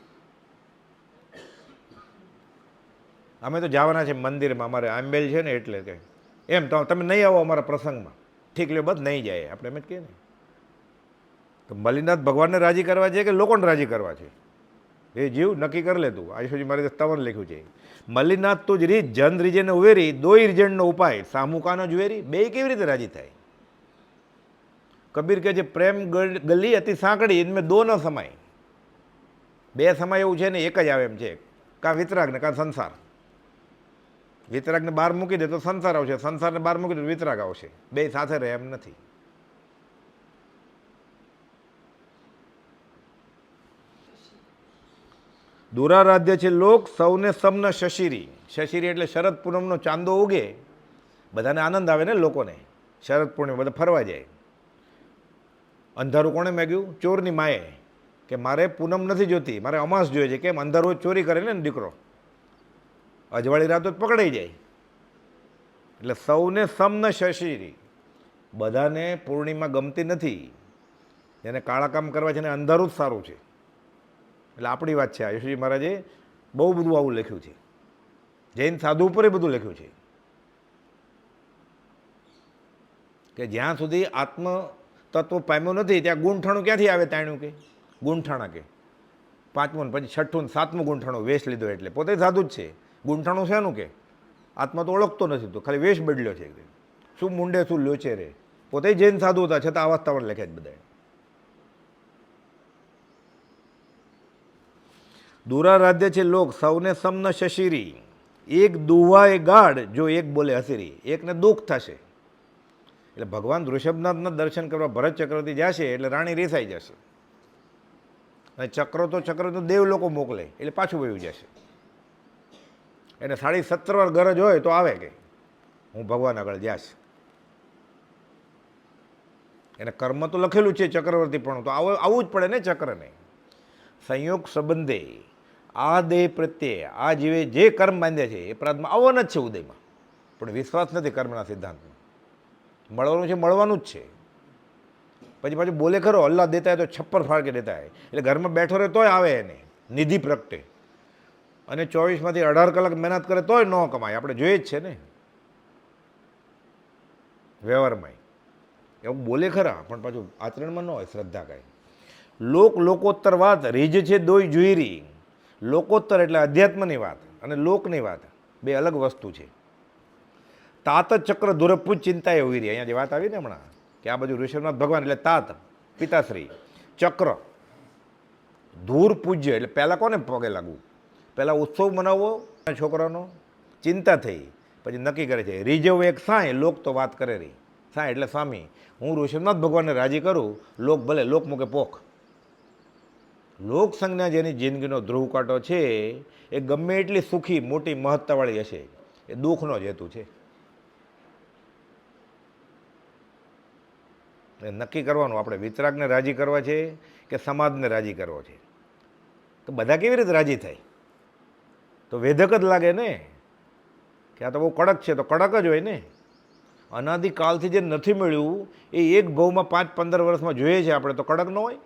અમે તો જવાના છે મંદિરમાં, અમારે આંબેલ છે ને એટલે કે એમ તો તમે નહીં આવો અમારા પ્રસંગમાં, ઠીક લે, બસ નહીં જાય, આપણે એમ જ કહીએ ને. તો મલ્લીનાથ ભગવાનને રાજી કરવા છે કે લોકોને રાજી કરવા છે? એ જીવ નક્કી કરી લે તું. આયુષજી મારે સ્તવન લખ્યું છે, મલ્લીનાથ તું જ રીત જન રીજેને ઉવેરી, દોઈ રીજણનો ઉપાય સામુકાનો જવેરી. બે કેવી રીતે રાજી થાય? કબીર કહે છે, પ્રેમ ગલી અતિ સાંકડી, ઇનમે દો ન સમાય. બે સમય એવું છે ને, એક જ આવે એમ છે, કાં વિતરાગ ને કાં સંસાર. વિતરાગને બહાર મૂકી દે તો સંસાર આવશે, સંસારને બહાર મૂકી દે તો વિતરાગ આવશે. બે સાથે રહે એમ નથી. દુરારાધ્ય છે લોક સૌને સમન શશીરી. શશીરી એટલે શરદ પૂનમનો ચાંદો ઉગે, બધાને આનંદ આવે ને લોકોને. શરદ પૂર્ણિમા બધા ફરવા જાય. અંધારું કોણે માગ્યું? ચોરની માએ, કે મારે પૂનમ નથી જોતી, મારે અમાસ જોઈએ છે. કેમ? અંધારું ચોરી કરે ને દીકરો, અજવાળી રાતો જ પકડાઈ જાય. એટલે સૌને સમન શશીરી, બધાને પૂર્ણિમા ગમતી નથી. જેને કાળા કામ કરવા છે ને અંધારું જ સારું છે. એટલે આપણી વાત છે. આયુષજી મહારાજે બહુ બધું આવું લખ્યું છે, જૈન સાધુ ઉપર એ બધું લખ્યું છે કે જ્યાં સુધી આત્મ તત્વ પામ્યું નથી ત્યાં ગુંઠાણું ક્યાંથી આવે? તાણ્યું કે ગુંઠાણા કે પાંચમું ને પછી છઠ્ઠું ને સાતમું ગુંઠાણું વેશ લીધો એટલે પોતે સાધુ જ છે. ગુંઠાણું શેનું કે? આત્મા તો ઓળખતો નથી, તો ખાલી વેશ બદલ્યો છે. શું મુંડે શું લોચે રે, પોતે જૈન સાધુ હતા છતાં આ વાસ્તવણ લખ્યા જ બધા. દુરારાધ્ય છે લોક સૌને સમન શશીરી, એક દુહાએ ગાઢ જો એક બોલે હસીરી. એકને દુઃખ થશે. એટલે ભગવાન ઋષભનાથના દર્શન કરવા ભરત ચક્રવર્તી જશે એટલે રાણી રેસાઈ જશે. અને ચક્ર તો દેવ લોકો મોકલે એટલે પાછું વયું જશે. એને 17.5 વાર ગરજ હોય તો આવે કે હું ભગવાન આગળ જાશ. એને કર્મ તો લખેલું છે ચક્રવર્તી, પણ તો આવવું જ પડે ને ચક્રને. સંયોગ સંબંધે આ દેહ પ્રત્યે આ જીવે જે કર્મ બાંધ્યા છે એ પ્રાતમાં આવવાના જ છે ઉદયમાં. પણ વિશ્વાસ નથી કર્મના સિદ્ધાંતમાં. મળવાનું છે, મળવાનું જ છે. પછી પાછું બોલે ખરો, અલ્લાહ દેતા હે તો છપ્પર ફાળકે દેતા હે. એટલે ઘરમાં બેઠો રહે તોય આવે એને નિધિ પ્રગટે. અને 24માંથી 18 કલાક મહેનત કરે તોય ન કમાય. આપણે જોઈએ જ છે ને વ્યવહારમાં. એવું બોલે ખરા પણ પાછું આચરણમાં ન હોય શ્રદ્ધા કાંઈ. લોકોત્તર વાત રીજ છે દોઈ જુઈરી. લોકોત્તર એટલે અધ્યાત્મની વાત અને લોકની વાત બે અલગ વસ્તુ છે. તાત ચક્ર દુરપૂજ ચિંતા એ ઉઈ રહી. અહીંયા જે વાત આવી ને હમણાં કે આ બાજુ ઋષભનાથ ભગવાન એટલે તાત પિતાશ્રી, ચક્ર ધૂર પૂજ્ય એટલે પહેલાં કોને પગે લાગવું? પહેલાં ઉત્સવ મનાવવો છોકરાનો, ચિંતા થઈ, પછી નક્કી કરે છે રીઝવ એક સાંઈ, લોક તો વાત કરે રહી. સાંઈ એટલે સ્વામી, હું ઋષભનાથ ભગવાનને રાજી કરું, લોક ભલે લોક મૂકે પોખ. લોક સંજ્ઞા જેની જિંદગીનો ધ્રુવ કાંટો છે એ ગમે એટલી સુખી મોટી મહત્તાવાળી હશે, એ દુઃખનો જ હેતુ છે. નક્કી કરવાનું આપણે વિતરાગને રાજી કરવા છે કે સમાજને રાજી કરવો છે. તો બધા કેવી રીતે રાજી થાય? તો વેધક જ લાગે ને કે આ તો બહુ કડક છે, તો કડક જ હોય ને. અનાદિકાલથી જે નથી મળ્યું એ એક ભાવમાં 5-15 વર્ષમાં જોઈએ છે આપણે, તો કડક ન હોય?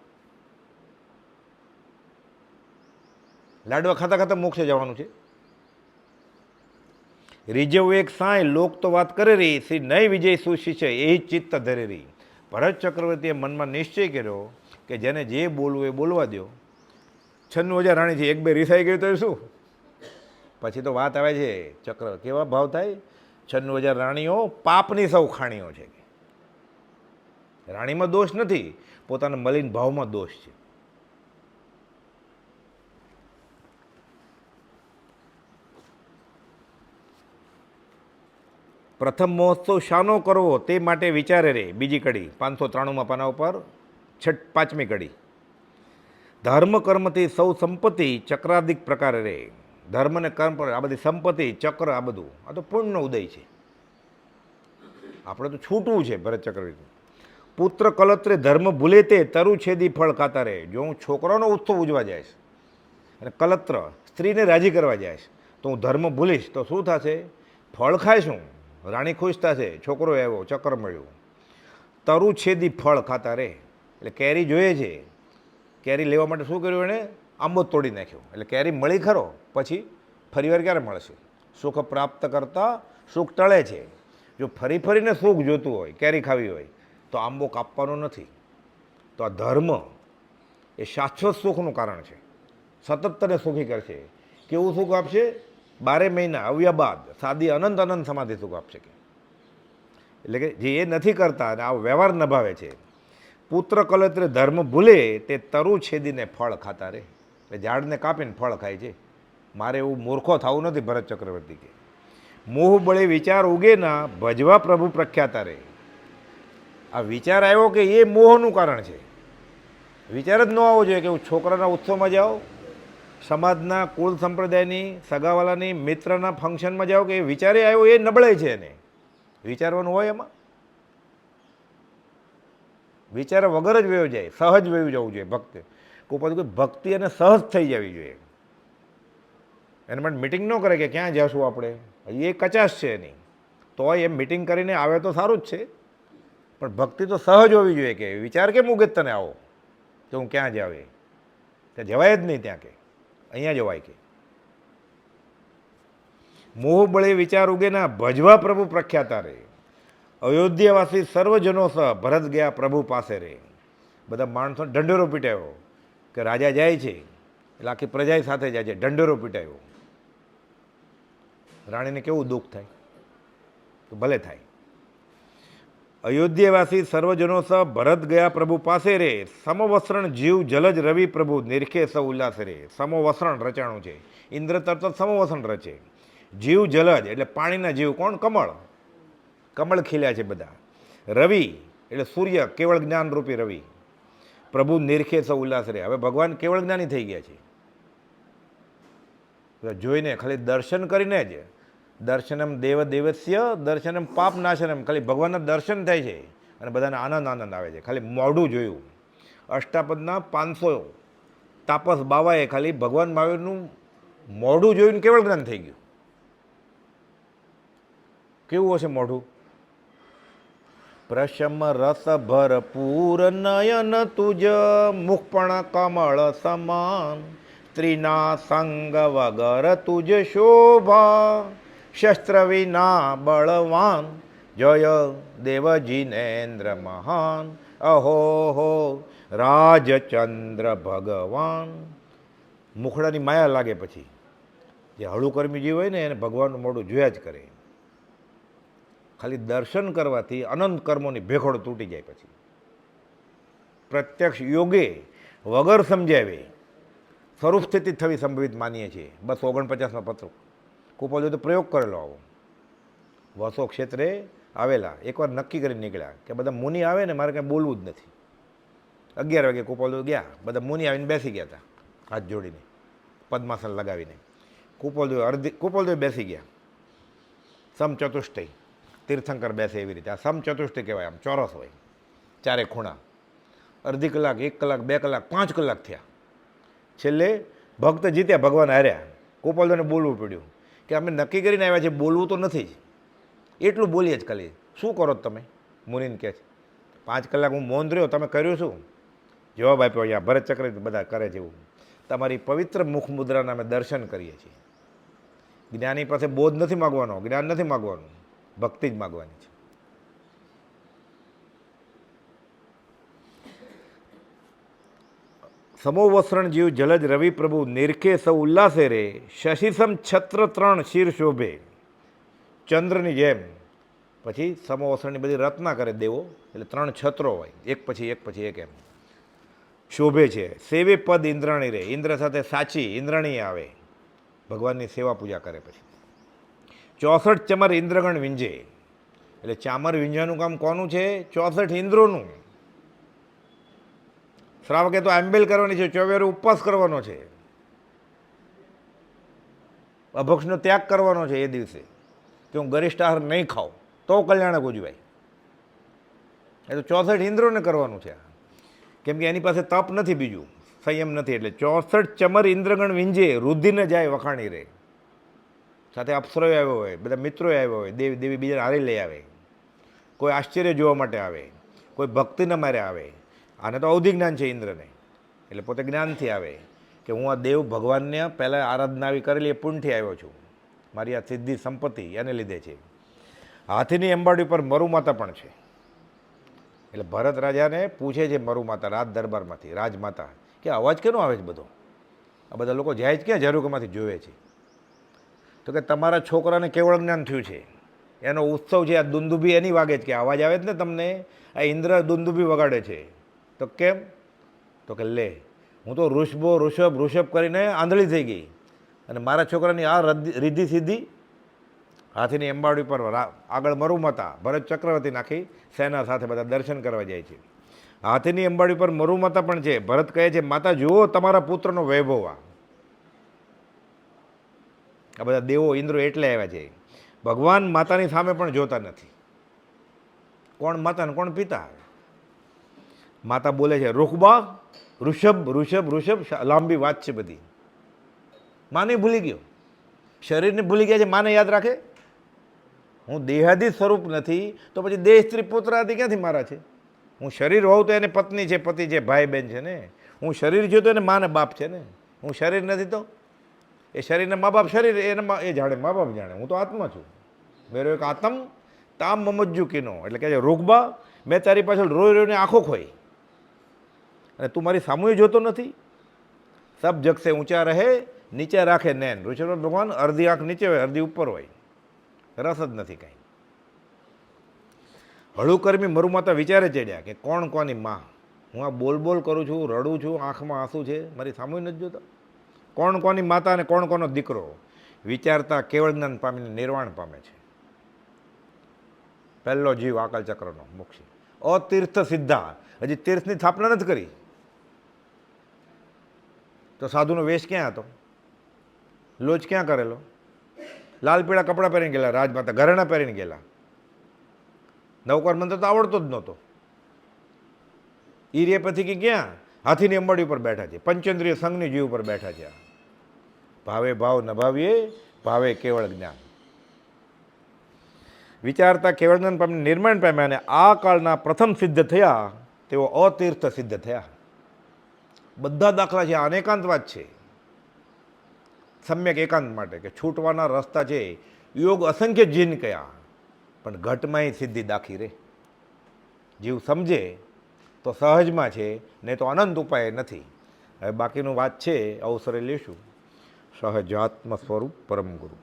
લાડવા ખાતા ખાતા મોક્ષે જવાનું છે. રીઝવ એક સાંઈ લોક તો વાત કરે રહી, શ્રી નય વિજય સુશિષ્ય એ ચિત્ત ધરે રહી. ભરત ચક્રવર્તીએ મનમાં નિશ્ચય કર્યો કે જેને જે બોલવું એ બોલવા દો. 96,000 રાણીથી એક બે રીસાઈ ગયું તો શું? પછી તો વાત આવે છે ચક્ર કેવા ભાવ થાય. 96,000 રાણીઓ પાપની સૌ ખાણીઓ છે. રાણીમાં દોષ નથી, પોતાના મલિન ભાવમાં દોષ છે. પ્રથમ મહોત્સવ શાનો કરવો તે માટે વિચારે રે. બીજી કડી 593માં પાના ઉપર 5મી કડી. ધર્મ કર્મથી સૌ સંપત્તિ ચક્રાદિક પ્રકારે રે. ધર્મ ને કર્મ પર આ બધી સંપત્તિ ચક્ર આ બધું આ તો પૂર્ણનો ઉદય છે. આપણે તો છૂટવું છે. ભરત ચક્રવર્તી પુત્ર કલત્રે ધર્મ ભૂલે તે તરુ છેદી ફળ ખાતા રહે. જો હું છોકરાનો ઉત્સવ ઉજવા જઈશ અને કલત્ર સ્ત્રીને રાજી કરવા જઈશ તો હું ધર્મ ભૂલીશ તો શું થશે? ફળ ખાઈશ હું, રાણી ખુશ થશે, છોકરો આવ્યો, ચક્ર મળ્યું. તરુ છેદી ફળ ખાતા રહે એટલે કેરી જોઈએ છે. કેરી લેવા માટે શું કર્યું એણે? આંબો તોડી નાખ્યો. એટલે કેરી મળી ખરો, પછી ફરીવાર ક્યારે મળશે? સુખ પ્રાપ્ત કરતાં સુખ ટળે છે. જો ફરી ફરીને સુખ જોતું હોય, કેરી ખાવી હોય તો આંબો કાપવાનો નથી. તો આ ધર્મ એ શાશ્વત સુખનું કારણ છે. સતત તને સુખી કરશે. કેવું સુખ આપશે? 12 મહિના આવ્યા બાદ સાદી અનંત અનંત સમાધિ સુખ આપશે. એટલે કે જે એ નથી કરતા અને આ વ્યવહાર નભાવે છે. પુત્ર કલત્રે ધર્મ ભૂલે તે તરુ છેદીને ફળ ખાતા રહે. એટલે ઝાડને કાપીને ફળ ખાય છે. મારે એવું મૂર્ખો થવું નથી. ભરત ચક્રવર્તી કે મોહ બળે વિચાર ઉગે ના ભજવા પ્રભુ પ્રખ્યાતા રહે. આ વિચાર આવ્યો કે એ મોહનું કારણ છે. વિચાર જ ન આવવો જોઈએ કે હું છોકરાના ઉત્સવમાં જાઉં, સમાજના કુલ સંપ્રદાયની સગાવાલાની મિત્રના ફંક્શનમાં જાઓ કે એ વિચારે આવ્યો એ નબળાઈ છે. એને વિચારવાનું હોય એમાં વિચાર વગર જ વયો જાય, સહજ વયું જવું જોઈએ. ભક્તિ કોઈ ભક્તિ અને સહજ થઈ જવી જોઈએ. એના માટે મિટિંગ ન કરે કે ક્યાં જશું આપણે, એ કચાશ છે એની. તો એ મિટિંગ કરીને આવે તો સારું જ છે, પણ ભક્તિ તો સહજ હોવી જોઈએ. કે વિચાર કેમ ઉગે તને આવો તો હું ક્યાં જાવે? ત્યાં જવાય જ નહીં. ત્યાં કે અહીંયા જવાય કે મોહ બળે વિચાર ઉગે ના ભજવા પ્રભુ પ્રખ્યાતા રે. અયોધ્યાવાસી સર્વજનો સહ ભરત ગયા પ્રભુ પાસે રે. બધા માણસો ઢંઢેરો પીટાયો કે રાજા જાય છે એટલે આખી પ્રજા સાથે જાય છે. ઢંઢેરો પીટાયો. રાણીને કેવું દુઃખ થાય? તો ભલે થાય. અયોધ્યાવાસી સર્વજનો સહ ભરત ગયા પ્રભુ પાસે રે. સમવસ્ત્રણ જીવ જલજ રવિ પ્રભુ નિરખે સૌ ઉલ્લાસ રે. સમવસ્ત્રણ રચાણું છે. ઇન્દ્ર તરત સમવસ્ત્રણ રચે. જીવ જલજ એટલે પાણીના જીવ કોણ? કમળ. કમળ ખીલ્યા છે બધા. રવિ એટલે સૂર્ય, કેવળ જ્ઞાન રૂપી રવિ. પ્રભુ નિરખે સૌ ઉલ્લાસ રે. હવે ભગવાન કેવળ જ્ઞાની થઈ ગયા છે. જોઈને ખાલી દર્શન કરીને જ દર્શનમ દેવ દેવસ્ય દર્શનમ પાપ નાશનમ, ખાલી ભગવાનના દર્શન થાય છે અને બધાને આનંદ આનંદ આવે છે. ખાલી મોઢું જોયું. અષ્ટાપદના 500 તાપસ બાવાએ ખાલી ભગવાન મહાવીરનું મોઢું જોઈને કેવળ જ્ઞાન થઈ ગયું. કેવું હશે મોઢું? પ્રશમ રસ ભરપૂર નયન તુજ મુખપણ કમળ સમાન, સ્ત્રીના સંગ વગર તુજ શોભા, શસ્ત્ર વિના બળવાન, જય દેવજીનેન્દ્ર મહાન, અહો હો રાજચંદ્ર ભગવાન. મુખડાની માયા લાગે. પછી જે હળુકર્મી જીવ હોય ને એને ભગવાનનું મોઢું જોયા જ કરે. ખાલી દર્શન કરવાથી અનંત કર્મોની ભેખોડ તૂટી જાય. પછી પ્રત્યક્ષ યોગે વગર સમજાવે સ્વરૂપ સ્થિતિ થવી સંભવિત માનીએ છીએ. 249માં પત્ર કુપોલે તો પ્રયોગ કરેલો આવો. વસો ક્ષેત્રે આવેલા એકવાર નક્કી કરીને નીકળ્યા કે બધા મુનિ આવે ને મારે કાંઈ બોલવું જ નથી. 11 વાગે કુપોલ ગયા. બધા મુનિ આવીને બેસી ગયા હતા હાથ જોડીને, પદ્માસન લગાવીને. કુપોલદેવ બેસી ગયા. સમચતુષ્ટય તીર્થંકર બેસે એવી રીતે. આ સમચતુષ્ટય કહેવાય. આમ ચોરસ હોય, ચારે ખૂણા. અડધી કલાક, 1 કલાક, 2 કલાક, 5 કલાક થયા. છેલ્લે ભક્ત જીત્યા, ભગવાન હાર્યા. કુપોલદેવને બોલવું પડ્યું કે અમે નક્કી કરીને આવ્યા છે, બોલવું તો નથી જ, એટલું બોલીએ જ ખાલી. શું કરો તમે? મુનિને કહે છે 5 કલાક હું મૌન રહ્યો, તમે કર્યું શું? જવાબ આપ્યો અહીંયા ભરત ચક્ર બધા કરે છે એવું. તમારી પવિત્ર મુખ મુદ્રાના અમે દર્શન કરીએ છીએ. જ્ઞાની પાસે બોધ નથી માગવાનો, જ્ઞાન નથી માગવાનું, ભક્તિ જ માગવાની છે. સમોવસ્ત્રણ જીવ જલજ રવિ પ્રભુ નિરખે સૌ ઉલ્લાસે રે, શશીસમ છત્ર 3 શિર શોભે. ચંદ્રની જેમ પછી સમોવસ્ત્રણની બધી રચના કરે દેવો, એટલે 3 છત્રો હોય, એક પછી એક એમ શોભે છે. સેવે પદ ઇન્દ્રાણી રે, ઇન્દ્ર સાથે સાચી ઇન્દ્રાણી આવે, ભગવાનની સેવા પૂજા કરે. પછી 64 ચમર ઇન્દ્રગણ વિંજે, એટલે ચામર વિંજવાનું કામ કોનું છે? 64 ઇન્દ્રોનું. શ્રાવકે તો આંબેલ કરવાની છે, 24 ઉપવાસ કરવાનો છે, અભક્ષનો ત્યાગ કરવાનો છે એ દિવસે, કે હું ગરિષ્ઠ આહાર નહીં ખાઉં તો કલ્યાણક ઉજવાય. એ તો 64 ઇન્દ્રોને કરવાનું છે, કેમ કે એની પાસે તપ નથી, બીજું સંયમ નથી. એટલે 64 ચમર ઇન્દ્રગણ વિંજે, રુધિને જાય વખાણી રે. સાથે અપ્સરો આવ્યો હોય, બધા મિત્રો આવ્યો હોય, દેવી દેવી બીજાને હારી લઈ આવે, કોઈ આશ્ચર્ય જોવા માટે આવે, કોઈ ભક્તિને મારે આવે. આને તો અવધિ જ્ઞાન છે ઇન્દ્રને, એટલે પોતે જ્ઞાનથી આવે કે હું આ દેવ ભગવાનને પહેલાં આરાધના આવી કરેલી એ પુણ્યથી આવ્યો છું, મારી આ સિદ્ધિ સંપત્તિ એને લીધે છે. હાથીની અંબાડી પર મરુમાતા પણ છે. એટલે ભરત રાજાને પૂછે છે મરુમાતા રાજ દરબારમાંથી, રાજમાતા, કે અવાજ કેનો આવે છે બધો? આ બધા લોકો જાય જ ક્યાં ઝારુકામાંથી જોવે છે? તો કે તમારા છોકરાને કેવળ જ્ઞાન થયું છે, એનો ઉત્સવ છે, આ દુંદુભી એની વાગે છે કે અવાજ આવે જ ને તમને, આ ઇન્દ્ર દુંદુભી વગાડે છે. તો કેમ? તો કે લે, હું તો ઋષભ કરીને આંધળી થઈ ગઈ, અને મારા છોકરાની આ રિદ્ધિ સિદ્ધિ. હાથીની અંબાડી પર આગળ મરુમાતા, ભરત ચક્રવર્તી નાખી સેના સાથે બધા દર્શન કરવા જાય છે. હાથીની અંબાડી પર મરુમાતા પણ છે. ભરત કહે છે માતા જુઓ તમારા પુત્રનો વૈભવ. આ બધા દેવો ઇન્દ્રો એટલે આવ્યા છે. ભગવાન માતાની સામે પણ જોતા નથી. કોણ માતા ને કોણ પિતા? માતા બોલે છે રૂખબા, ઋષભ, લાંબી વાત છે બધી. માને ભૂલી ગયો, શરીરને ભૂલી ગયા છે, માને યાદ રાખે? હું દેહાદી સ્વરૂપ નથી તો પછી દેહ સ્ત્રી પુત્ર આદિ ક્યાંથી મારા છે? હું શરીર હોઉં તો એને પત્ની છે, પતિ છે, ભાઈ બહેન છે ને. હું શરીર છું તો એને મા ને બાપ છે ને. હું શરીર નથી તો એ શરીરના મા બાપ, શરીર એ જાણે, મા બાપ જાણે. હું તો આત્મા છું. મેરો એક આત્મ તામ મમજ્જુ કીનો, એટલે કહે છે રૂખબા, મેં તારી પાછળ રોઈ રોઈને આંખો ખોઈ, અને તું મારી સામુએ જોતો નથી. સબ જગ સે ઊંચા રહે, નીચે રાખે નૈન. ઋષભ ભગવાન અડધી આંખ નીચે હોય, અડધી ઉપર હોય, રસ જ નથી કાંઈ. હળુકર્મી મરુમાતા વિચારે ચડ્યા કે કોણ કોની માં? હું આ બોલ કરું છું, રડું છું, આંખમાં આંસુ છે, મારી સામુએ નથી જોતા. કોણ કોની માતા અને કોણ કોનો દીકરો? વિચારતા કેવળ જ્ઞાન પામીને નિર્વાણ પામે છે. પહેલો જીવ આકલ ચક્રનો મોક્ષી, અતીર્થ સિદ્ધા. હજી તીર્થની સ્થાપના નથી કરી તો સાધુનો વેશ ક્યાં હતો? લોજ ક્યાં કરેલો? લાલ પીળા કપડાં પહેરીને ગયેલા રાજમાતા, ઘરેણા પહેરીને ગયેલા. નવકાર મંત્ર તો આવડતો જ નહોતો. ઈરે પછી કે ક્યાં? હાથીની અંબાડી ઉપર બેઠા છે, પંચેન્દ્રિય સંઘની જીવ ઉપર બેઠા છે. ભાવે ભાવ નભાવીએ, ભાવે કેવળ જ્ઞાન. વિચારતા કેવળ જ્ઞાન પામીને નિર્માણ પામ્યા, અને આ કાળના પ્રથમ સિદ્ધ થયા તેઓ અતીર્થ સિદ્ધ થયા. બધા દાખલા છે, અનેકાંતવાદ છે. સમ્યક એકાંત માટે કે છૂટવાના રસ્તા છે, યોગ અસંખ્ય જીન કયા, પણ ઘટમાં સિદ્ધિ દાખી રે. જીવ સમજે તો સહજમાં છે, નહીં તો અનંત ઉપાય નથી. હવે બાકીનું વાત છે, અવસરે લેશું. સહજાત્મ સ્વરૂપ પરમ ગુરુ.